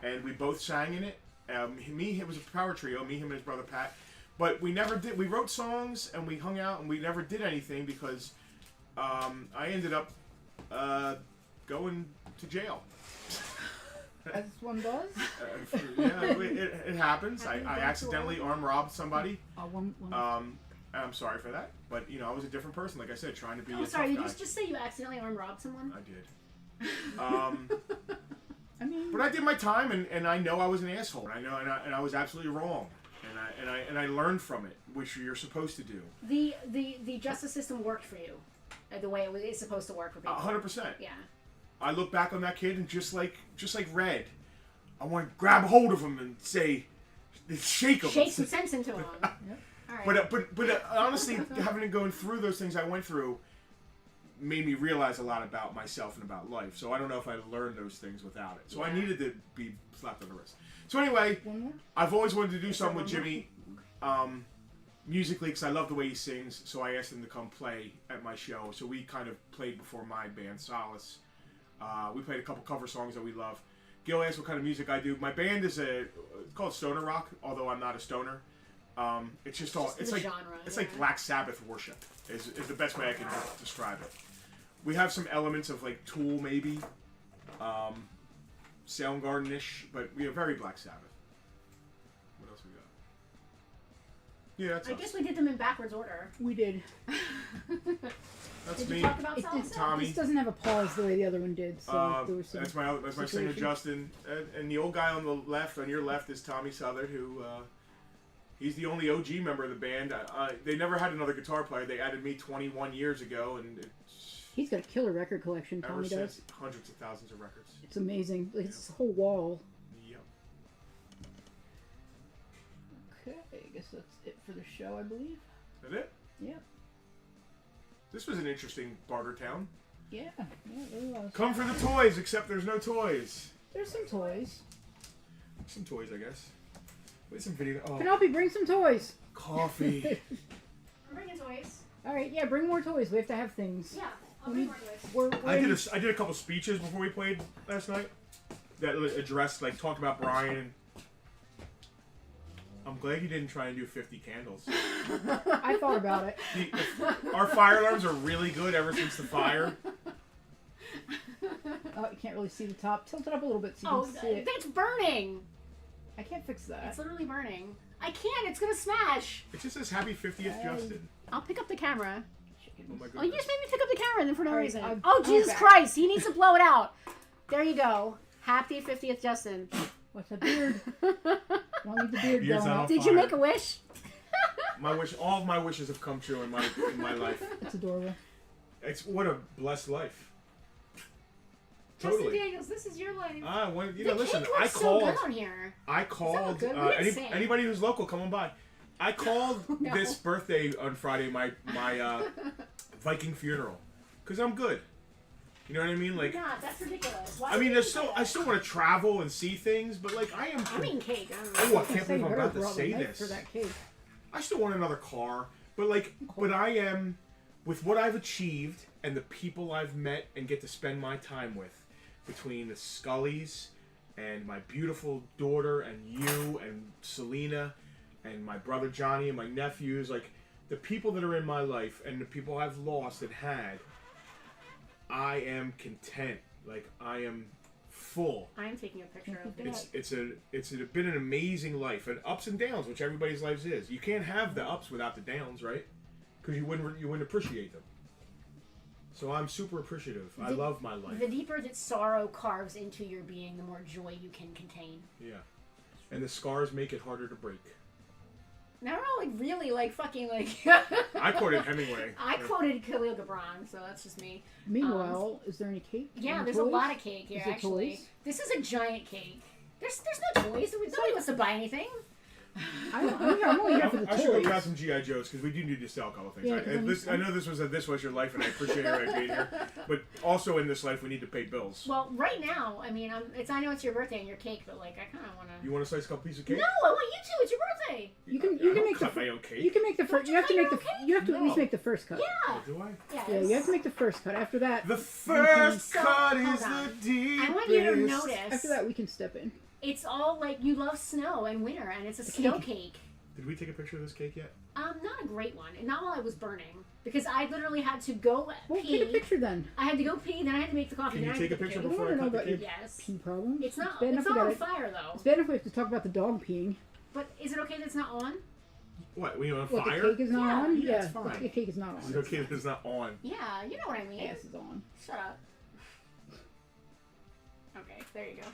and we both sang in it. It was a power trio, me, him, and his brother Pat. But we never did. We wrote songs and we hung out and we never did anything because I ended up going to jail. As one does. Yeah, it happens. I accidentally arm robbed somebody. I'm sorry for that, but you know, I was a different person. Like I said, trying to be. Oh, sorry. Did you just say you accidentally arm robbed someone? I did. I mean, but I did my time, and I know I was an asshole. And I know, and I was absolutely wrong. And I learned from it, which you're supposed to do. The justice system worked for you, the way it's supposed to work for people. 100%. Yeah. I look back on that kid and just like Red, I want to grab hold of him and say, shake him. Shake some sense into him. Yep. All right. But honestly, having going through those things I went through made me realize a lot about myself and about life. So I don't know if I learned those things without it. So I needed to be slapped on the wrist. So anyway, I've always wanted to do something with Jimmy, musically, because I love the way he sings. So I asked him to come play at my show. So we kind of played before my band, Solace. We played a couple cover songs that we love. Gil asked what kind of music I do. My band is it's called stoner rock, although I'm not a stoner. It's just all it's like genre, it's like Black Sabbath worship is the best way I can describe it. We have some elements of like Tool maybe, Soundgarden-ish, but we are very Black Sabbath. What else we got? Yeah, that's I guess we did them in backwards order. we did. That's Did me. you talk about salsa? Tommy. This doesn't have a pause the way the other one did. So there was some that's my singer Justin, and the old guy on the left, on your left, is Tommy Southard, who he's the only OG member of the band. They never had another guitar player. They added me 21 years ago, and He's got a killer record collection. Tommy does. Hundreds of thousands of records. It's amazing. Like, it's a whole wall. Yep. Okay, I guess that's it for the show, I believe. Is that it? Yeah. This was an interesting Bartertown. Yeah, it really was. Come for the toys, except there's no toys. There's some toys. Some toys, I guess. Wait, some video. Oh, Penelope, bring some toys. coffee. I'm bringing toys. All right, yeah, bring more toys. We have to have things. Yeah, I'll bring more toys. I did a couple speeches before we played last night that addressed, like, talked about Brian. And I'm glad you didn't try and do 50 candles. I thought about it. Our fire alarms are really good ever since the fire. Oh, you can't really see the top. Tilt it up a little bit so you can see it. That's burning. I can't fix that. It's literally burning. I can't. It's gonna smash. It just says Happy 50th, Justin. I'll pick up the camera. Oh my Oh, goodness. you just made me pick up the camera then for no All right, reason. I'll Jesus back. Christ! He needs to blow it out. There you go. Happy 50th, Justin. What's that beard? Don't leave the beard Beard's going on up. Did you make a wish? All of my wishes have come true in my life. It's adorable. It's what a blessed life. Justin Totally. Daniels, this is your life. Listen. Cake I looks so called. good on here. I called. good? We didn't say. Anybody who's local, come on by. I called No. this birthday on Friday my Viking funeral because I'm good. You know what I mean? Like, You're not. That's ridiculous. Why I mean, would you I do still want to travel and see things, but like I am. that? I mean cake. I don't Oh, know. I can't believe I'm about to say this. For this. that cake. I still want another car, but I am, with what I've achieved and the people I've met and get to spend my time with, between the Scullys and my beautiful daughter and you and Selena and my brother Johnny and my nephews, like the people that are in my life and the people I've lost and had, I am content. Like I am full. I am taking a picture of It's been an amazing life, and ups and downs, which everybody's life is. You can't have the ups without the downs, right? Because you wouldn't appreciate them. So I'm super appreciative. I love my life. The deeper that sorrow carves into your being, the more joy you can contain. Yeah, and the scars make it harder to break. Now we're all really fucking I quoted Hemingway. I quoted Khalil Gibran, so that's just me. Meanwhile, is there any cake? Yeah, Any there's toys? a lot of cake here, Is it actually. toys? This is a giant cake. There's no toys. Nobody wants to buy anything. I'm only here for the I should go toys. grab some GI Joes because we do need to sell a couple things. Yeah, 'cause I know this was your life, and I appreciate everybody being here. But also in this life, we need to pay bills. Well, right now, I mean, I know it's your birthday and your cake, but I kind of want to. You want to slice a couple pieces of cake? No, I want you to. It's your birthday. You can I don't make cut my own cake. You can make the first. You have to make the. You have to at least make the first cut. Yeah. Oh, do I? Yes. Yeah, you have to make the first cut. After that, The first So, cut hold is on. the deepest. I want you to notice. after that, we can step in. It's all you love snow and winter, and it's a snow cake. Did we take a picture of this cake yet? Not a great one, and not while I was burning, because I literally had to go Well, pee. take a picture then. I had to go pee, then I had to make the coffee. Can then you I had take to a picture We before I don't know cut the about your cake? Yes. pee problem. It's not. bad It's enough we not on gotta- fire though. It's bad enough we have to talk about the dog peeing. But is it okay that it's not on? What? We on What, fire? the cake is not Yeah, on? yeah, it's the fine. cake is not Is on. it okay that it's not on? Yeah, you know what I mean. Ass is on. Shut up. Okay, there you go.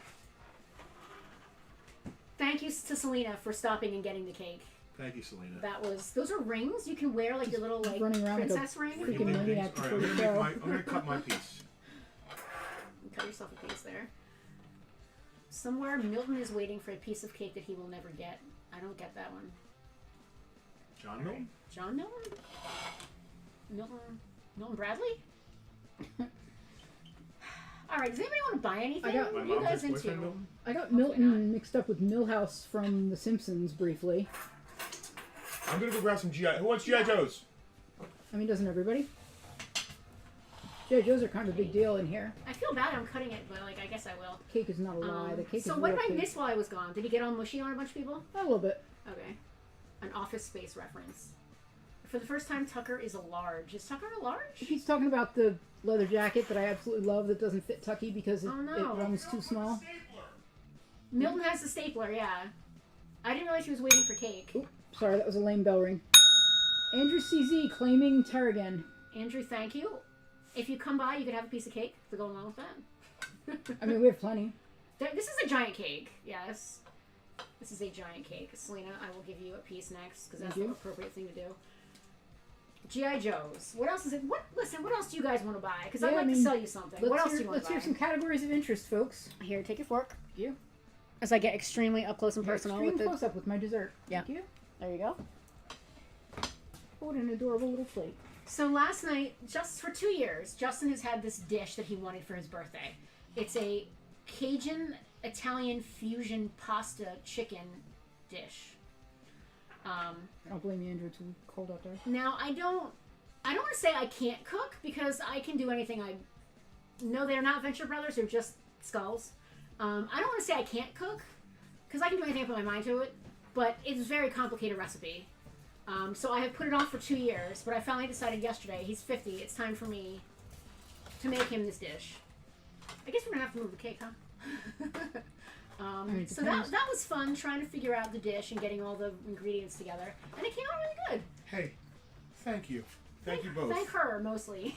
Thank you to Selena for stopping and getting the cake. Thank you, Selena. Those are rings you can wear, your little running around like a princess ring. freaking Big maniac things. All right, before the show. I'm gonna cut my piece. Cut yourself a piece there. Somewhere Milton is waiting for a piece of cake that he will never get. I don't get that one. John Milton? John Milton? Milton Bradley? Alright, does anybody want to buy anything? I got- My What are you mom's guys ex-boyfriend into? Milton? I got Hopefully Milton mixed up with Milhouse from The Simpsons briefly. I'm gonna go grab some GI. Who wants GI Joes? I mean, doesn't everybody? G.I. Joes are kind of a big deal in here. I feel bad I'm cutting it, but I guess I will. Cake is not a lie. The cake so is what real did I cake. miss while I was gone? Did he get all mushy on a bunch of people? A little bit. Okay. An Office Space reference. For the first time, Tucker is a large. Is Tucker a large? He's talking about the leather jacket that I absolutely love that doesn't fit Tucky because it, Oh, no. it runs too small. Milton has the stapler, yeah. I didn't realize he was waiting for cake. Oop, sorry, that was a lame bell ring. Andrew CZ claiming Tarragon. Andrew, thank you. If you come by, you could have a piece of cake to go along with that. I mean, we have plenty. This is a giant cake, yes. This is a giant cake. Selena, I will give you a piece next, because that's the appropriate thing to do. G.I. Joes. What else is it? Listen, what else do you guys want to buy? Because I'd like to sell you something. What else do you want to buy? Let's hear some categories of interest, folks. Here, take your fork. Thank you. As I get extremely up close and personal Extreme with it. close up with my dessert. Yeah. Thank you. There you go. What an adorable little plate. So last night, just for 2 years, Justin has had this dish that he wanted for his birthday. It's a Cajun Italian fusion pasta chicken dish. I don't blame you, Andrew. It's cold out there. Now I don't want to say I can't cook because I can do anything. I know they're not Venture Brothers; they're just skulls. I don't want to say I can't cook because I can do anything I put my mind to it. but it's a very complicated recipe. So I have put it off for 2 years, but I finally decided yesterday, he's 50, it's time for me to make him this dish. I guess we're going to have to move the cake, huh? So that was fun, trying to figure out the dish and getting all the ingredients together. And it came out really good. Hey, thank you. Thank you both. Thank her, mostly.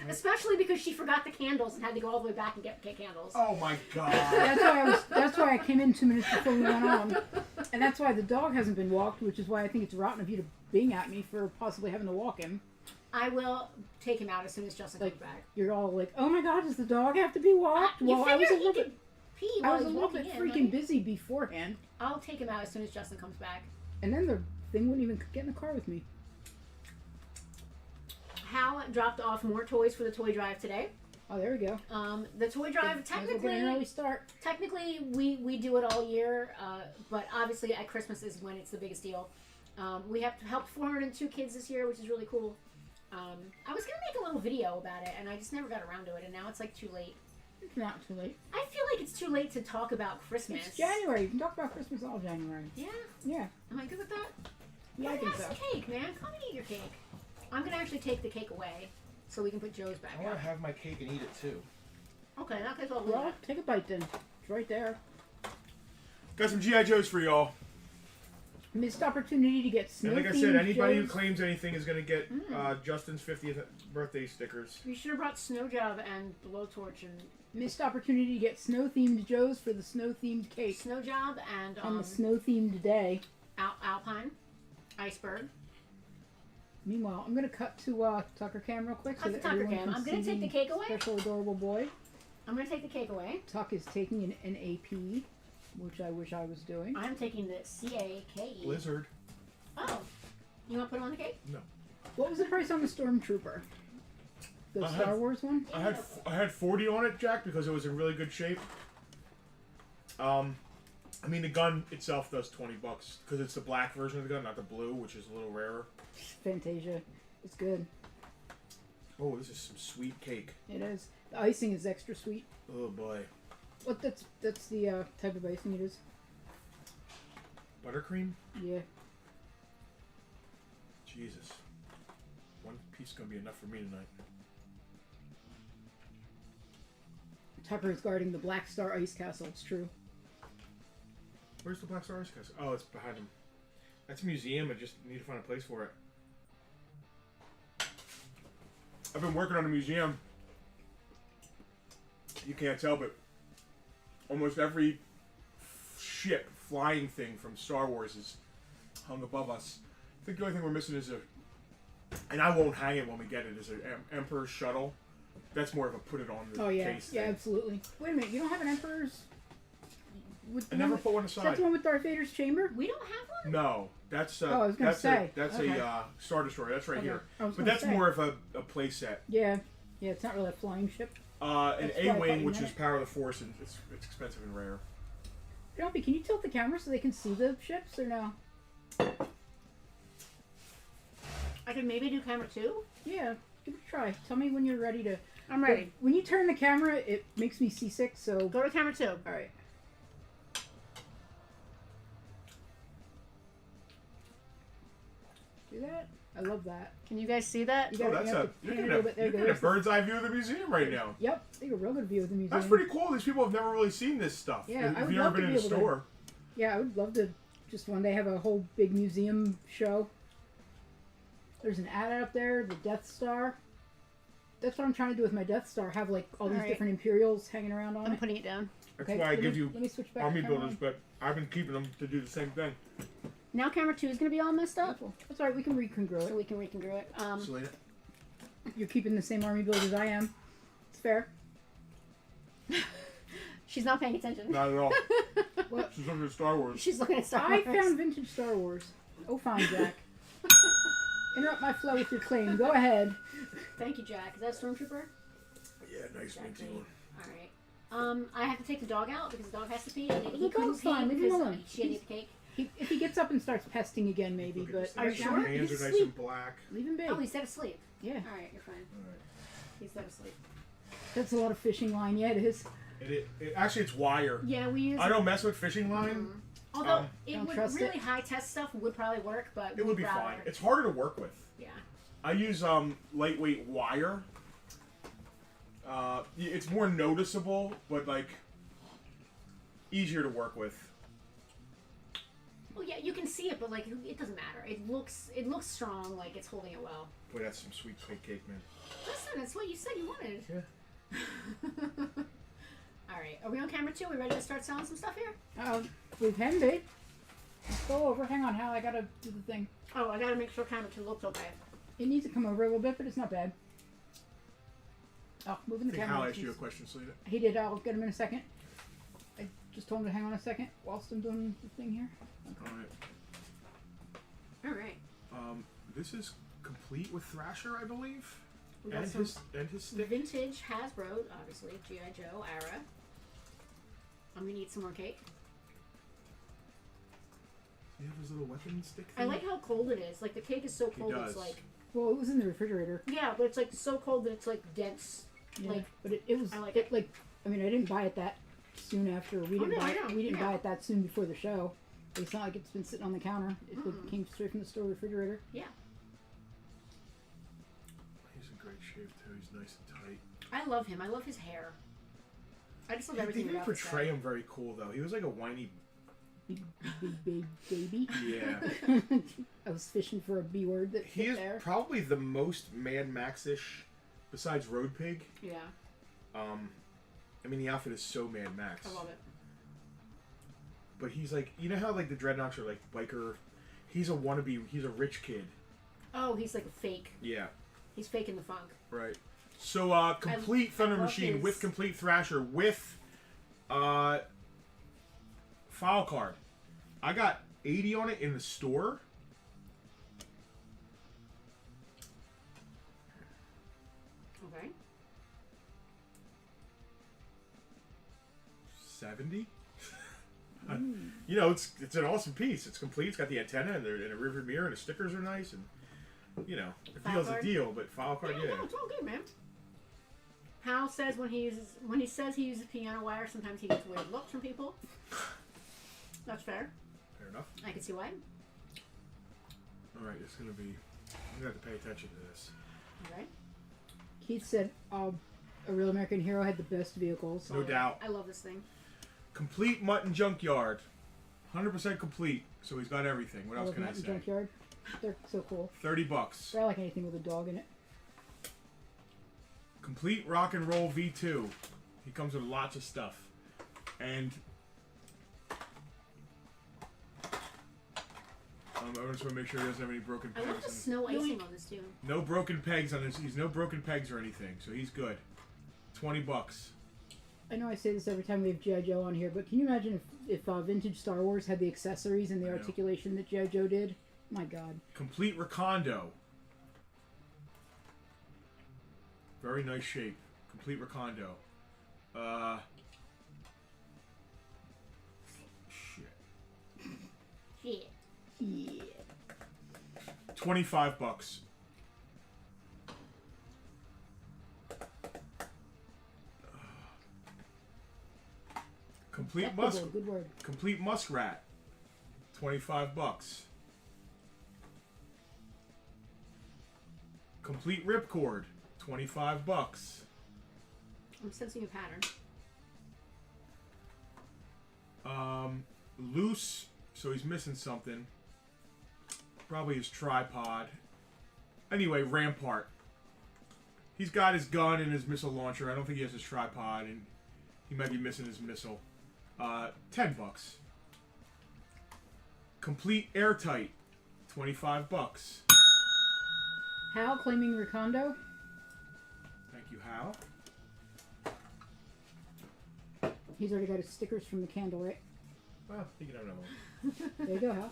Especially because she forgot the candles and had to go all the way back and get candles. Oh my god. That's why I came in 2 minutes before we went on. And that's why the dog hasn't been walked, which is why I think it's rotten of you to bing at me for possibly having to walk him. I will take him out as soon as Justin comes back. You're all like, oh my god, does the dog have to be walked? You figure he could pee I while was a he's little walking bit in, freaking right? busy beforehand. I'll take him out as soon as Justin comes back. And then the thing wouldn't even get in the car with me. Hal dropped off more toys for the toy drive today. Oh, there we go. The toy drive, technically, an early start. Technically, we do it all year, but obviously at Christmas is when it's the biggest deal. We have helped 402 kids this year, which is really cool. I was gonna make a little video about it, and I just never got around to it, and now it's like too late. It's not too late. I feel like it's too late to talk about Christmas. It's January. You can talk about Christmas all January. Yeah. Yeah. Am I good with that? Yeah, I think so. Have some cake, man. Come and eat your cake. I'm gonna actually take the cake away, so we can put Joe's back I want out. to have my cake and eat it too. Okay, that guy's all Well, take a bite then. It's right there. Got some G.I. Joes for y'all. Missed opportunity to get snow. And like I said, anybody who claims anything is going to get Justin's 50th birthday stickers. You should have brought snow job and blowtorch and Missed opportunity to get snow-themed Joes for the snow-themed cake. snow job and On the snow-themed day. alpine, iceberg. Meanwhile, I'm going to cut to Tucker Cam real quick. Cut to Tucker Cam. I'm going to take the cake away. Special adorable boy. I'm going to take the cake away. Tuck is taking an AP, which I wish I was doing. I'm taking the CAKE. Blizzard. Oh. You want to put him on the cake? No. What was the price on the Stormtrooper? The I Star had- Wars one? I had 40 on it, Jack, because it was in really good shape. I mean, the gun itself does $20 because it's the black version of the gun, not the blue, which is a little rarer. Fantasia. It's good. Oh, this is some sweet cake. It is. The icing is extra sweet. Oh boy. What? That's the type of icing it is. Buttercream? Yeah. Jesus. One piece is gonna be enough for me tonight. Tucker is guarding the Black Star Ice Castle. It's true. Where's the Black Star Ice Castle? Oh, it's behind him. That's a museum. I just need to find a place for it. I've been working on a museum. You can't tell, but almost every ship, flying thing from Star Wars is hung above us. I think the only thing we're missing is and I won't hang it when we get it, is an Emperor's shuttle. That's more of a put it on the case thing. Yeah, absolutely. Wait a minute, you don't have an Emperor's? I never put one Is that aside. the one with Darth Vader's chamber? We don't have one? No, that's I was gonna say. that's Okay. a Star Destroyer. That's right Okay. here. I was But gonna that's say. more of a play set. Yeah. Yeah, it's not really a flying ship. An That's why I thought A-wing, you which meant is it. Power of the Force, and it's expensive and rare. Penelope, can you tilt the camera so they can see the ships or no? I could maybe do camera 2? Yeah, give it a try. Tell me when you're ready to. I'm ready. When you turn the camera, it makes me seasick, so. Go to camera 2. Alright. Do that? I love that. Can you guys see that? You gotta, you have to You're pan it a getting little bit. There you're you getting a go. bird's eye view of the museum right now. Yep, take a real good view of the museum. That's pretty cool. These people have never really seen this stuff. Yeah, I if would you've ever love to been in be a able to- store. Yeah, I would love to just one day have a whole big museum show. There's an ad up there, the Death Star. That's what I'm trying to do with my Death Star. Have like all these Alright. different Imperials hanging around on I'm it. putting it down. That's Okay, why I let give me- you let me switch back army to camera builders, one. but I've been keeping them to do the same thing. Now camera 2 is going to be all messed up, That's alright, we can recongruent so it. we can recongruent it. Selena? You're keeping the same army build as I am. It's fair. She's not paying attention. Not at all. What? She's looking at Star Wars. She's looking at Star I Wars. found vintage Star Wars. Oh, fine, Jack. Interrupt my flow with your claim. Go ahead. Thank you, Jack. Is that a Stormtrooper? Yeah, nice minty one. Alright. I have to take the dog out because the dog has to pee. And he The couldn't dog's pee fine, leave him because alone. she had to eat the cake. If he gets up and starts pesting again, maybe, Look at but this. Are you His sure? hands He's are nice asleep. and black. Leave him be. Oh, he's dead asleep. Yeah, Alright, you're fine. Alright. He's dead asleep. that's a lot of fishing line. Yeah, it is. Actually, it's wire. Yeah, we use. I don't mess with fishing line. Although it Don't would trust really high test stuff would probably work, but It would be rather, fine. It's harder to work with. Yeah. I use lightweight wire. It's more noticeable, but like easier to work with. Well, yeah, you can see it, but like it doesn't matter. It looks strong, like it's holding it well. Boy, that's some sweet cake, man. Listen, that's what you said you wanted. Yeah. All right, are we on camera 2? Are we ready to start selling some stuff here? We can be. Let's go over. Hang on, Hal. I gotta do the thing. Oh, I gotta make sure camera 2 looks okay. It needs to come over a little bit, but it's not bad. Oh, moving I the think camera. Hal asked you a question, Selena. He did. I'll get him in a second. I just told him to hang on a second whilst I'm doing the thing here. Okay. All right. This is complete with Thrasher, I believe, We got and some his stick. vintage Hasbro, obviously, G.I. Joe era. I'm gonna eat some more cake. Do you have his little weapon stick I thing? like how cold it is. Like the cake is so cold, does. it's like Well, it was in the refrigerator. yeah, but it's like so cold that it's like dense. Yeah, Like but it was I like it, it. like I mean I didn't buy it that soon after we didn't no, I know. we didn't Yeah. buy it that soon before the show. It's not like it's been sitting on the counter. It came straight from the store refrigerator. yeah. He's in great shape too. He's nice and tight. I love him. I love his hair. I just love They everything didn't about this portray guy. him very cool though. He was like a whiny. Big baby. Yeah. I was fishing for a B word that He fit is there. probably the most Mad Max-ish, besides Road Pig. Yeah, I mean, the outfit is so Mad Max. I love it. But he's like, you know how like the Dreadnoks are like biker. He's a wannabe. He's a rich kid. Oh, he's like a fake. Yeah. He's faking the funk. Right. So, complete Thunder love Machine his- with complete Thrasher with, file card. I got 80 on it in the store. Okay. 70. You know, it's an awesome piece. It's complete. It's got the antenna and a rearview mirror, and the stickers are nice, and you know, the File deal's a card? deal. But file card, yeah. No, it's all good, man. Hal says when he says he uses piano wire, sometimes he gets weird looks from people. That's fair. Fair enough. I can see why. All right, it's gonna be. I'm gonna have to pay attention to this. Okay. Keith said a Real American Hero had the best vehicles. No doubt. I love this thing. Complete Mutton Junkyard, 100% complete. So he's got everything. What else love can I Mountain say? Junkyard. They're so cool. $30. I like anything with a dog in it. Complete Rock and Roll V2. He comes with lots of stuff. And I just want to make sure he doesn't have any broken I pegs. love the snow icing on this too. No broken pegs on this. He's no broken pegs or anything, so he's good. $20. I know I say this every time we have G.I. Joe on here, but can you imagine if vintage Star Wars had the accessories and the I know. articulation that G.I. Joe did? My God. Complete Recondo. Very nice shape. Complete Recondo. Shit. Shit. Yeah. $25. Acceptable, good word. Complete Muskrat. $25. Complete Ripcord. $25. I'm sensing a pattern. Loose, so he's missing something. Probably his tripod. Anyway, Rampart. He's got his gun and his missile launcher. I don't think he has his tripod, and he might be missing his missile. $10. Complete Airtight. $25. Hal claiming Recondo. Thank you, Hal. He's already got his stickers from the candle, right? Well, you can have another one. There you go, Hal.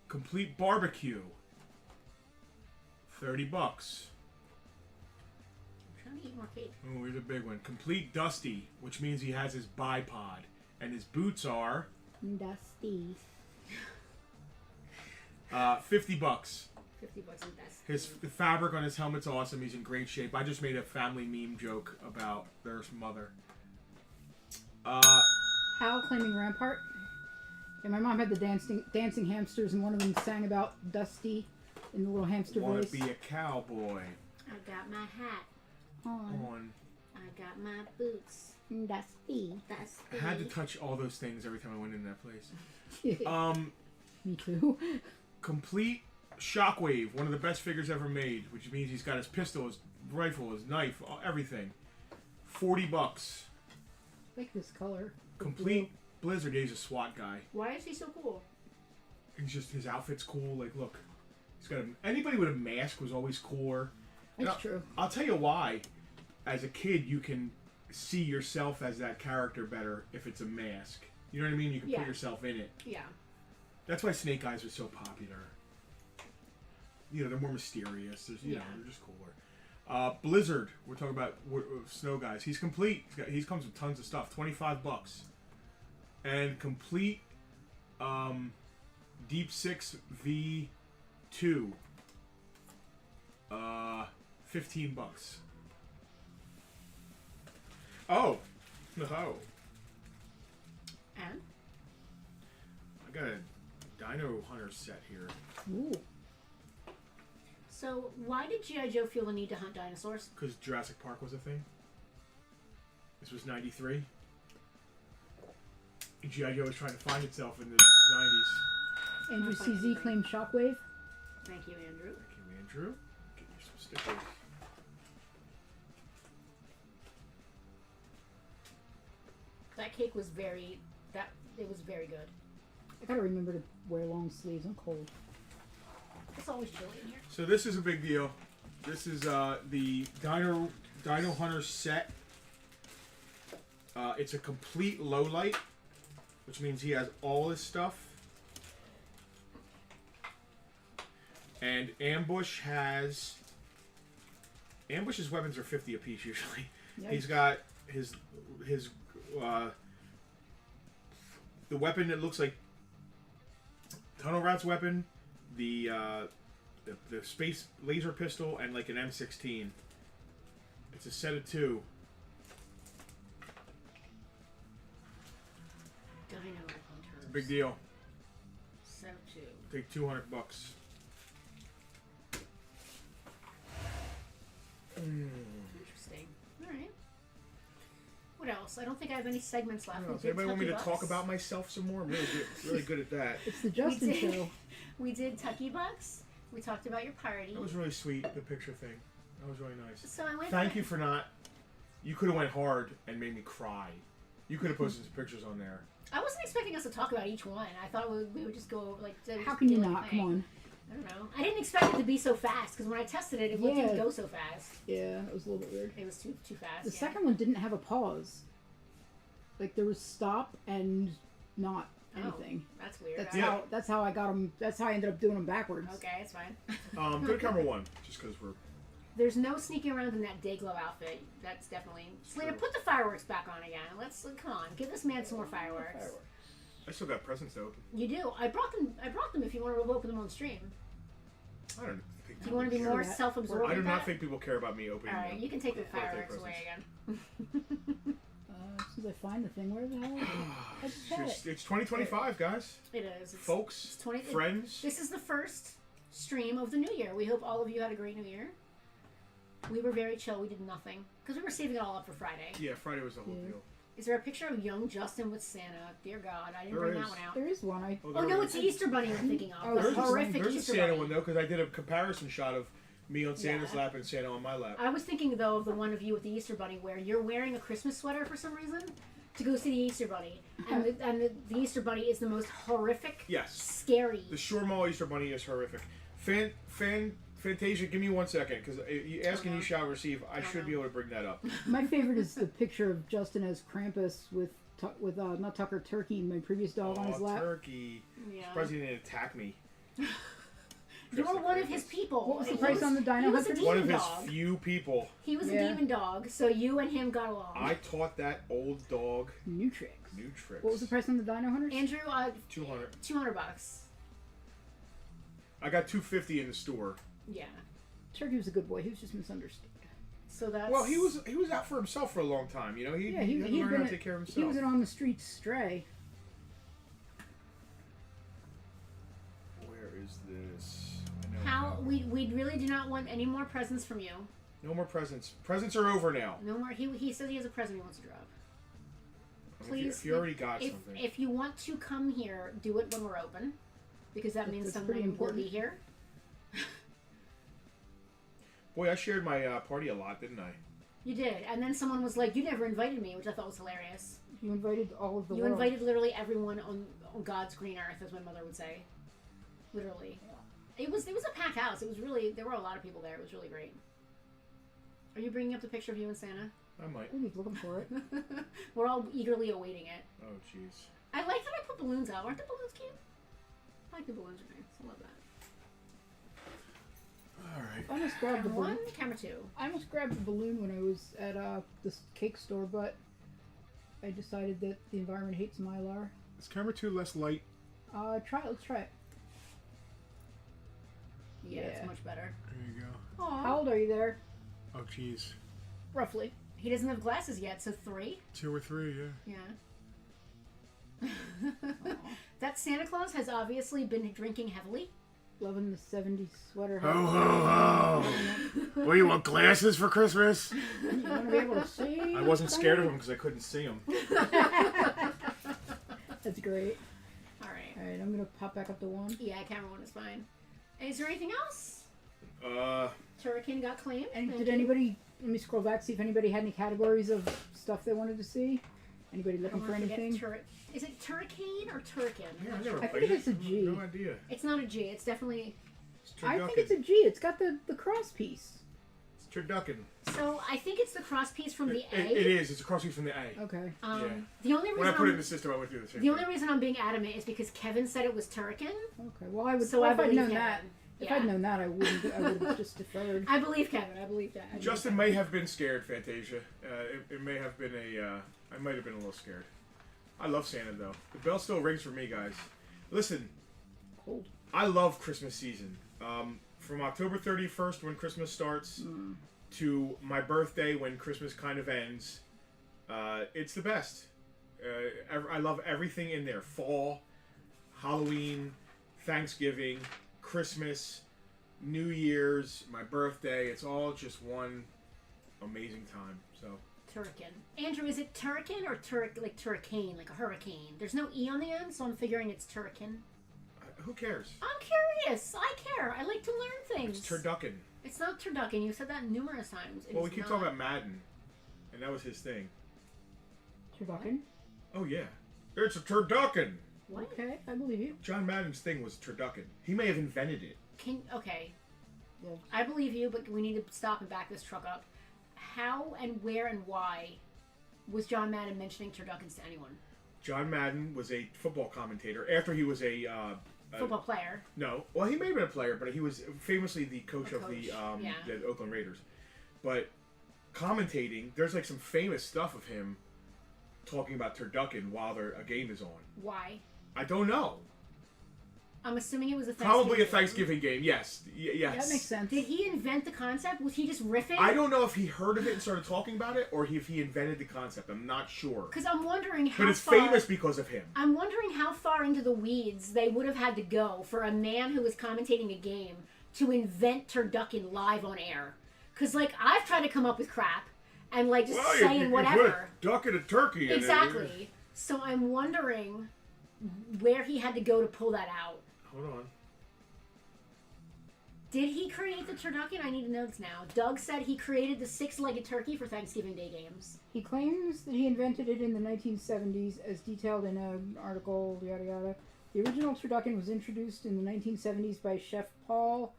Complete Barbecue. $30. I'm trying to eat more cake. Oh, here's a big one. Complete Dusty, which means he has his bipod. And his boots are Dusty. $50. $50 and best. The fabric on his helmet's awesome. He's in great shape. I just made a family meme joke about their mother. Hal claiming Rampart. And my mom had the dancing hamsters, and one of them sang about Dusty in the little hamster Wanna voice. be a cowboy. I got my hat On. I got my boots. Dusty. Dusty. I had to touch all those things every time I went in that place. Me too. Complete Shockwave, one of the best figures ever made, which means he's got his pistol, his rifle, his knife, everything. $40. I like this color. Complete Blizzard. He's a SWAT guy. Why is he so cool? He's just, his outfit's cool. Like, look, he's got anybody with a mask was always cooler. That's true. I'll tell you why. As a kid, you can see yourself as that character better if it's a mask. You know what I mean? You can put yourself in it. Yeah. That's why Snake Eyes was so popular. You know, they're more mysterious. You know, they're just cooler. Blizzard, we're talking about Snow Guys. He's complete. He comes with tons of stuff. $25. And complete Deep Six V2. $15. Oh. No. And? I got a Dino Hunter set here. Ooh. So, why did G.I. Joe feel the need to hunt dinosaurs? Because Jurassic Park was a thing. This was 93. G.I. Joe was trying to find itself in the 90s. Andrew CZ claimed Shockwave. Thank you, Andrew. Thank you, Andrew. Get you some stickers. That cake was very... It was very good. I gotta remember to wear long sleeves. I'm cold. It's always chilly in here. So this is a big deal. This is the Dino Hunter set. It's a complete low light, which means he has all his stuff. And Ambush's weapons are 50 apiece usually. Yep. He's got his the weapon that looks like Tunnel Rat's weapon, the space laser pistol, and like an M16. It's a set of 2. Dino Hunters. It's a big deal. Set of 2. Take $200. Interesting. All right. What else? I don't think I have any segments left. Does anybody want me to talk about myself some more? I'm really good at that. It's the Justin show. We did Tucky Bucks. We talked about your party. That was really sweet, the picture thing. That was really nice. So I went. Thank you for not. You could have went hard and made me cry. You could have posted some pictures on there. I wasn't expecting us to talk about each one. I thought we would just go like. How can you not? Come on. I don't know. I didn't expect it to be so fast because when I tested it, it didn't go so fast. Yeah, it was a little bit weird. It was too fast. The second one didn't have a pause. Like there was stop and not anything. Oh, that's weird. That's how I got them. That's how I ended up doing them backwards. Okay, it's fine. Go to camera 1, just because we're. There's no sneaking around in that Dayglow outfit. That's definitely. Slater, put the fireworks back on again. Come on, give this man some more fireworks. I still got presents to open. You do. I brought them. If you want to open them on stream. I don't think. Do you want to be more self-absorbed? I do not think people care about me opening. All right, you can take the fireworks away again. As soon as I find the thing, where the hell is it? It's 2025, guys. It is. Folks, friends. This is the first stream of the new year. We hope all of you had a great new year. We were very chill. We did nothing because we were saving it all up for Friday. Yeah, Friday was the whole deal. Is there a picture of young Justin with Santa? Dear God, I didn't bring that one out. There is one. Oh no, it's the Easter Bunny I'm thinking of. There's horrific there's Easter a Santa Bunny. one though, because I did a comparison shot of me on Santa's lap and Santa on my lap. I was thinking though of the one of you with the Easter Bunny where you're wearing a Christmas sweater for some reason to go see the Easter Bunny, and the Easter Bunny is the most horrific, scary. The Shore Mall Easter Bunny is horrific. Fantasia, give me 1 second, because you ask and you shall receive. I should be able to bring that up. My favorite is the picture of Justin as Krampus with not Tucker, Turkey, my previous dog on his lap. Turkey. Yeah. Surprised he didn't attack me. You were one of his people. What was the price on the Dino Hunter? One of his few people. He was a demon dog, so you and him got along. I taught that old dog new tricks. What was the price on the Dino Hunters? Andrew, $200. $200. I got $250 in the store. Yeah. Turkey was a good boy. He was just misunderstood. So that's... Well, he was out for himself for a long time. You know, he had to learn how to take care of himself. He was an on the street stray. Where is this? How we really do not want any more presents from you. No more presents. Presents are over now. No more. He says he has a present he wants to drop. Please, if you already got something. If you want to come here, do it when we're open, because that means someone will be here. Boy, I shared my party a lot, didn't I? You did, and then someone was like, "You never invited me," which I thought was hilarious. You invited all of the You world. invited literally everyone on God's green earth, as my mother would say. Literally, it was a packed house. It was really, there were a lot of people there. It was really great. Are you bringing up the picture of you and Santa? I might. Ooh, he's looking for it. We're all eagerly awaiting it. Oh, jeez. I like that I put balloons out. Aren't the balloons cute? I like the balloons are nice. I love that. All right. I almost grabbed the Camera balloon. 1, camera 2. I almost grabbed the balloon when I was at this cake store, but I decided that the environment hates Mylar. Is camera 2 less light? Let's try it. Yeah, it's much better. There you go. Aww. How old are you there? Oh, jeez. Roughly. He doesn't have glasses yet, so 3? 2 or 3, yeah. Yeah. That Santa Claus has obviously been drinking heavily. Loving the 70s sweater. Ho, ho, ho! Well, you want glasses for Christmas? You want to be able to see? I wasn't scared of him because I couldn't see him. That's great. Alright. Alright, I'm going to pop back up to 1. Yeah, camera 1 is fine. Is there anything else? Turrican got claimed. And did anybody, let me scroll back, see if anybody had any categories of stuff they wanted to see? Anybody looking for anything? Is it Turricane or Turrican? Yeah, I never I played think it's a G. No idea. It's not a G. It's definitely... I think it's a G. It's got the cross piece. It's turducken. So I think it's the cross piece from the A. It is. It's a cross piece from the A. Okay. Yeah. The only reason When I put it in the system, I went through the same The only reason I'm being adamant is because Kevin said it was Turrican. Okay. Well, I would. So if I I'd known believe that, Kevin. if I'd known that, I wouldn't. I would have just deferred. I believe Kevin. I believe that. Justin may have been scared, Fantasia. It may have been I might have been a little scared. I love Santa, though. The bell still rings for me, guys. Listen, Cold. I love Christmas season. From October 31st, when Christmas starts, to my birthday, when Christmas kind of ends, it's the best. I love everything in there. Fall, Halloween, Thanksgiving, Christmas, New Year's, my birthday. It's all just one amazing time. So. Turrican. Andrew, is it Turrican or like Turricane, like a hurricane? There's no E on the end, so I'm figuring it's Turrican. Who cares? I'm curious. I care. I like to learn things. It's turducken. It's not turducken. You've said that numerous times. Well, we keep talking about Madden, and that was his thing. Turducken. Oh yeah, it's a turducken. What? Okay, I believe you. John Madden's thing was turducken. He may have invented it. Okay. Yeah. I believe you, but we need to stop and back this truck up. How and where and why was John Madden mentioning turduckens to anyone? John Madden was a football commentator after he was a Football player. No, well, he may have been a player, but he was famously the coach of the yeah. the Oakland Raiders. But commentating, there's like some famous stuff of him talking about turducken while a game is on. Why? I don't know. I'm assuming it was a Thanksgiving Probably a Thanksgiving game. Yes. Yes. That makes sense. Did he invent the concept? Was he just riffing? I don't know if he heard of it and started talking about it, or if he invented the concept. I'm not sure. Because I'm wondering how But it's far, famous because of him. I'm wondering how far into the weeds they would have had to go for a man who was commentating a game to invent turducken live on air. Because, like, I've tried to come up with crap and, like, just saying whatever. You put a duck and a turkey in Exactly. there. So I'm wondering where he had to go to pull that out. Hold on. Did he create the turducken? I need to know this now. Doug said he created the 6-legged turkey for Thanksgiving Day games. He claims that he invented it in the 1970s, as detailed in an article, yada yada. The original turducken was introduced in the 1970s by Chef Paul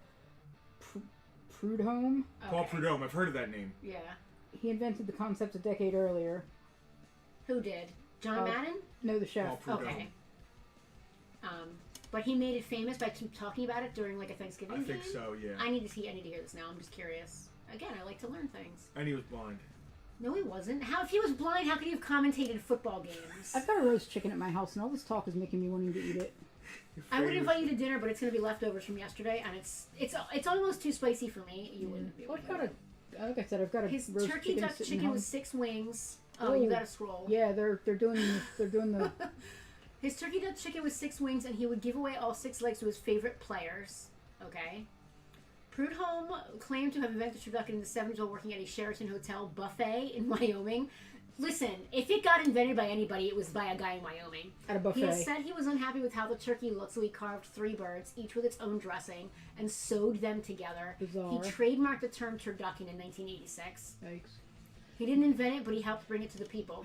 Prudhomme. Paul Prudhomme. I've heard of that name. Yeah. He invented the concept a decade earlier. Who did? John Madden? No, the chef. Paul Prudhomme. Okay. But he made it famous by talking about it during like a Thanksgiving game? I think so, yeah. I need to hear this now. I'm just curious. Again, I like to learn things. And he was blind. No, he wasn't. If he was blind, how could he have commentated football games? I've got a roast chicken at my house, and all this talk is making me wanting to eat it. I would invite you to dinner, but it's going to be leftovers from yesterday, and it's almost too spicy for me. You wouldn't be able Well, to. like I said, I've got a His roast turkey duck sitting chicken home. with 6 wings. Oh, you gotta scroll. Yeah, they're doing the. His turkey duck chicken with 6 wings, and he would give away all 6 legs to his favorite players. Okay. Prudhomme claimed to have invented turducken in the 70s while working at a Sheraton Hotel buffet in Wyoming. Listen, if it got invented by anybody, it was by a guy in Wyoming. At a buffet. He has said he was unhappy with how the turkey looked, so he carved 3 birds, each with its own dressing, and sewed them together. Bizarre. He trademarked the term turducken in 1986. Yikes. He didn't invent it, but he helped bring it to the people.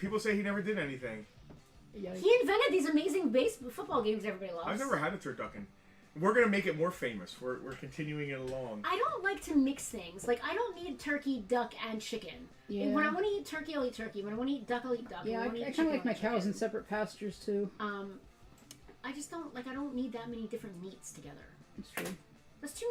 People say he never did anything. Yikes. He invented these amazing football games everybody loves. I've never had a turducken. We're gonna make it more famous. We're continuing it along. I don't like to mix things. Like, I don't need turkey, duck, and chicken. Yeah. When I want to eat turkey, I'll eat turkey. When I want to eat duck, I'll eat duck. Yeah, When I eat kind of chicken, like my I'll eat cows in chicken. separate pastures too. I just don't like. I don't need that many different meats together. It's true. That's too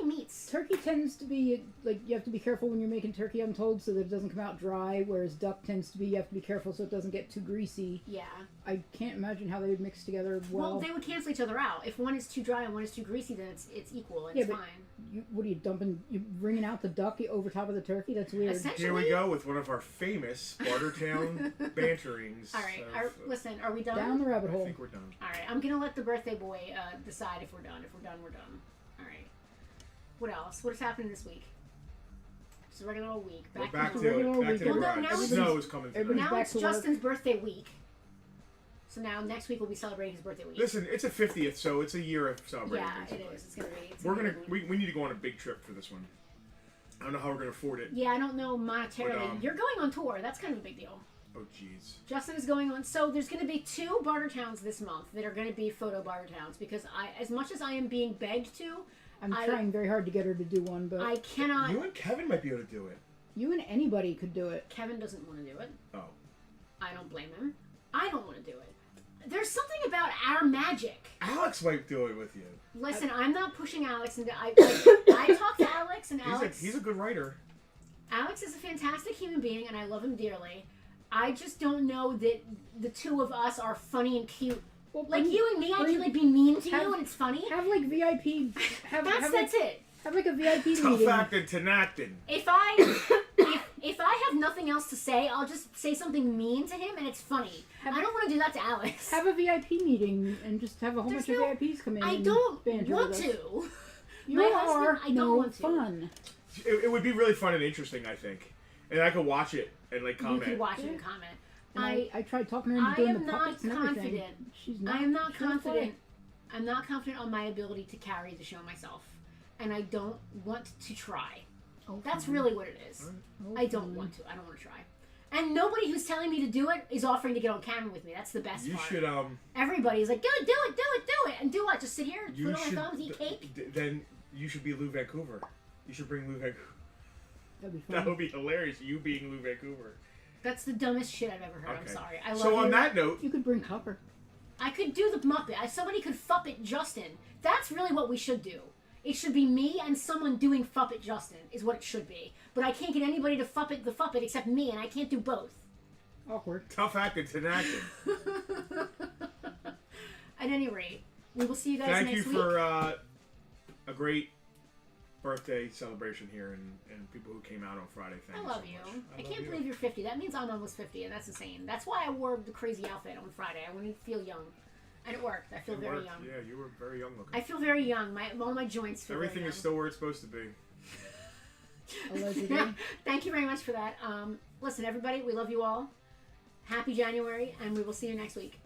many meats. Turkey tends to be like you have to be careful when you're making turkey. I'm told so that it doesn't come out dry. Whereas duck tends to be you have to be careful so it doesn't get too greasy. Yeah. I can't imagine how they would mix together well. Well, they would cancel each other out. If one is too dry and one is too greasy, then it's equal and Yeah, it's but fine. What are you dumping? You bringing out the duck over top of the turkey? That's weird. Essentially. Here we go with one of our famous Bartertown banterings. All right. Listen, are we done? Down the rabbit I hole. think we're done. All right. I'm gonna let the birthday boy decide if we're done. If we're done, we're done. All right. What else? What has happened this week? Just a regular old week. We're back to to regular it. Back to the weekend. Well, no, garage. now The it's- snow is coming everybody's tonight. Now back it's to work. Justin's birthday week. So now next week we'll be celebrating his birthday week. Listen, it's a 50th, so it's a year of celebrating. Yeah, it basically. is. It's gonna be. We're gonna we need to go on a big trip for this one. I don't know how we're gonna afford it. Yeah, I don't know monetarily. But, You're going on tour. That's kind of a big deal. Oh jeez. Justin is going on. So there's going to be 2 Bartertowns this month that are going to be photo Bartertowns because as much as I am being begged to, I'm trying very hard to get her to do one, but I cannot. You and Kevin might be able to do it. you and anybody could do it. Kevin doesn't want to do it. Oh. I don't blame him. I don't want to do it. There's something about our magic. Alex might do it with you. Listen, I'm not pushing Alex into. I talked to Alex, and Alex. He's a good writer. Alex is a fantastic human being, and I love him dearly. I just don't know that the 2 of us are funny and cute. Well, Like you and me, I can like be mean to have- you, and it's funny. Have like VIP. That's it. Have like a VIP Tough meeting. acting to acting. If I if I have nothing else to say, I'll just say something mean to him, and it's funny. I don't want to do that to Alex. Have a VIP meeting and just have a whole There's bunch no- of VIPs come in. I and don't banter want with us. to. You My are husband, I don't no want to. fun. It would be really fun and interesting, I think. And I could watch it and like You comment. could watch it and comment. And I tried talking her I into doing am the not puppets and everything. confident. She's not. I am not she's not confident. I'm not confident on my ability to carry the show myself, and I don't want to try. Oh, That's fine. really what it is. Oh, I don't fine. want to. I don't want to try. And nobody who's telling me to do it is offering to get on camera with me. That's the best You part. should Everybody's like, do it, and do what? Just sit here, you twiddle should my thumbs, eat cake. Then you should be Lou Vancouver. You should bring Lou Vancouver. That'd be fun. That would be hilarious. You being Lou Vancouver. That's the dumbest shit I've ever heard. I'm Okay. sorry. I love So you. on that note, You could bring Copper. I could do the Muppet. Somebody could Fuppet Justin. That's really what we should do. It should be me and someone doing Fuppet Justin, is what it should be. But I can't get anybody to Fuppet the Fuppet except me, and I can't do both. Awkward. tough acting to acting. At any rate, we will see you guys Thank next you week. for a great birthday celebration here and people who came out on Friday. Thank I you love so you. much. I love can't you. believe you're 50. That means I'm almost 50, and that's insane. That's why I wore the crazy outfit on Friday. I wanted to feel young. And it worked. I feel It very worked. young. Yeah, you were very young looking. I feel very young. All my joints feel Everything very is still where it's supposed to be. Allegedly. young. Thank you very much for that. Listen, everybody, we love you all. Happy January, and we will see you next week.